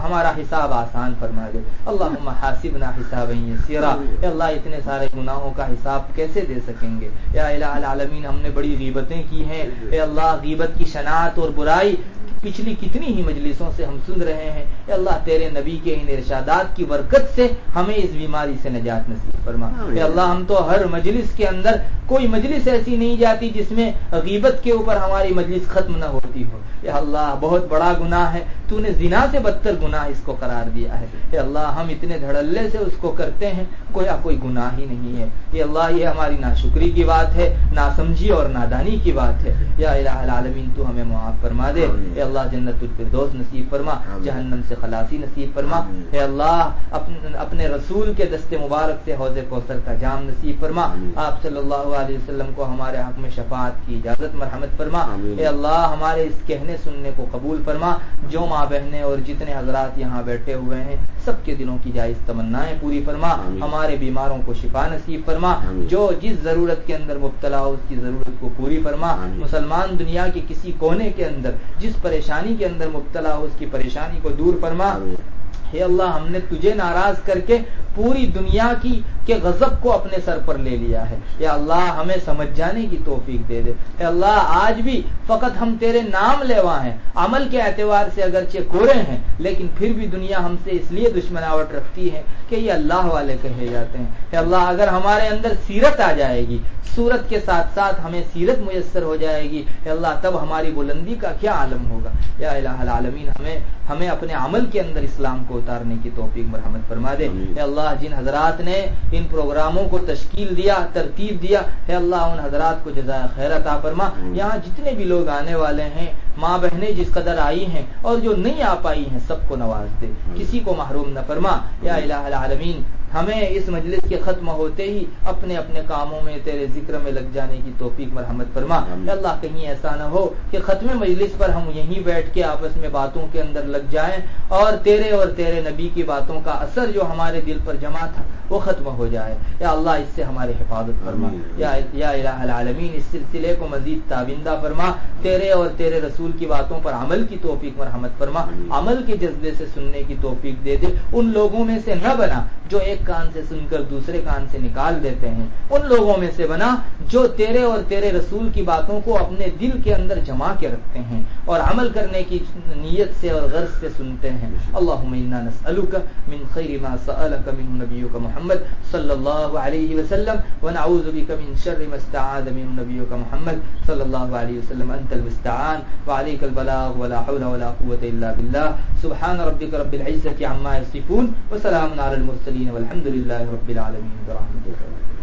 ہمارا حساب آسان فرما دے، اللہم حاسبنا حسابا یسیرا۔ اے اللہ اتنے سارے گناہوں کا حساب کیسے دے سکیں گے، یا الہ العالمین ہم نے بڑی غیبتیں کی ہیں، اے اللہ غیبت کی شناعت اور برائی پچھلی کتنی ہی مجلسوں سے ہم سن رہے ہیں، اے اللہ تیرے نبی کے ان ارشادات کی برکت سے ہمیں اس بیماری سے نجات نصیب فرما۔ اے اللہ ہم تو ہر مجلس کے اندر کوئی مجلس ایسی نہیں جاتی جس میں غیبت کے اوپر ہماری مجلس ختم نہ ہوتی ہو، اے اللہ بہت بڑا گناہ ہے، تو نے زنا سے بدتر گناہ اس کو قرار دیا ہے، اے اللہ ہم اتنے دھڑلے سے اس کو کرتے ہیں گویا کوئی گناہ ہی نہیں ہے، اے اللہ یہ ہماری ناشکری کی بات ہے، ناسمجھی اور نادانی کی بات ہے، یا الہ العالمین تو ہمیں معاف فرما دے، اے اللہ جنت الفردوس نصیب فرما، جہنم سے خلاصی نصیب فرما، اے اللہ اپنے رسول کے دست مبارک سے حوض کوثر کا جام نصیب فرما، آپ صلی اللہ علیہ وسلم کو ہمارے حق میں شفاعت کی اجازت مرحمت فرما، اے اللہ ہمارے اس کہنے سننے کو قبول فرما، جو ماں بہنیں اور جتنے حضرات یہاں بیٹھے ہوئے ہیں سب کے دلوں کی جائز تمنائیں پوری فرما، ہمارے بیماروں کو شفا نصیب فرما، جو جس ضرورت کے اندر مبتلا ہو اس کی ضرورت کو پوری فرما، مسلمان دنیا کے کسی کونے کے اندر جس پریشانی کے اندر مبتلا ہو اس کی پریشانی کو دور فرما۔ اے اللہ ہم نے تجھے ناراض کر کے پوری دنیا کے غضب کو اپنے سر پر لے لیا ہے، یا اللہ ہمیں سمجھ جانے کی توفیق دے دے، اے اللہ آج بھی فقط ہم تیرے نام لیوا ہیں، عمل کے اعتبار سے اگرچہ کورے ہیں لیکن پھر بھی دنیا ہم سے اس لیے دشمناوٹ رکھتی ہے کہ یہ اللہ والے کہے جاتے ہیں، اے اللہ اگر ہمارے اندر سیرت آ جائے گی، صورت کے ساتھ ساتھ ہمیں سیرت میسر ہو جائے گی، اے اللہ تب ہماری بلندی کا کیا عالم ہوگا، یا الہ العالمین ہمیں اپنے عمل کے اندر اسلام کو اتارنے کی توفیق مرحمت فرما دے، اے اللہ جن حضرات نے ان پروگراموں کو تشکیل دیا ترتیب دیا، اے اللہ ان حضرات کو جزائے خیر عطا فرما، یہاں جتنے بھی لوگ آنے والے ہیں ماں بہنیں جس قدر آئی ہیں اور جو نہیں آ پائی ہیں سب کو نواز دے، کسی کو محروم نہ فرما، یا الہ العالمین ہمیں اس مجلس کے ختم ہوتے ہی اپنے اپنے کاموں میں تیرے ذکر میں لگ جانے کی توفیق مرحمت فرما، اللہ کہیں ایسا نہ ہو کہ ختم مجلس پر ہم یہیں بیٹھ کے آپس میں باتوں کے اندر لگ جائیں اور تیرے نبی کی باتوں کا اثر جو ہمارے دل پر جمع تھا وہ ختم ہو جائے، یا اللہ اس سے ہماری حفاظت فرما، یا الہ العالمین اس سلسلے کو مزید تابندہ فرما، تیرے اور تیرے رسول کی باتوں پر عمل کی توفیق مرحمت فرما، عمل کے جذبے سے سننے کی توفیق دے دے، ان لوگوں میں سے نہ بنا جو ایک کان سے سن کر دوسرے کان سے نکال دیتے ہیں، ان لوگوں میں سے بنا جو تیرے اور تیرے رسول کی باتوں کو اپنے دل کے اندر جما کے رکھتے ہیں اور عمل کرنے کی نیت سے اور غرض عظمت سے سنتے ہیں. اللہم انا نسألک من خیر ما سألک منہ نبیک محمد صلی اللہ علیہ وسلم ونعوذ بک من شر ما استعاذ منہ نبیک محمد صلی اللہ علیہ وسلم. انت المستعان وعلیک البلاغ ولا حول ولا قوة الا باللہ. سبحان ربک رب العزة عما یصفون وسلام علی المرسلین والحمد للہ رب العالمین برحمتک.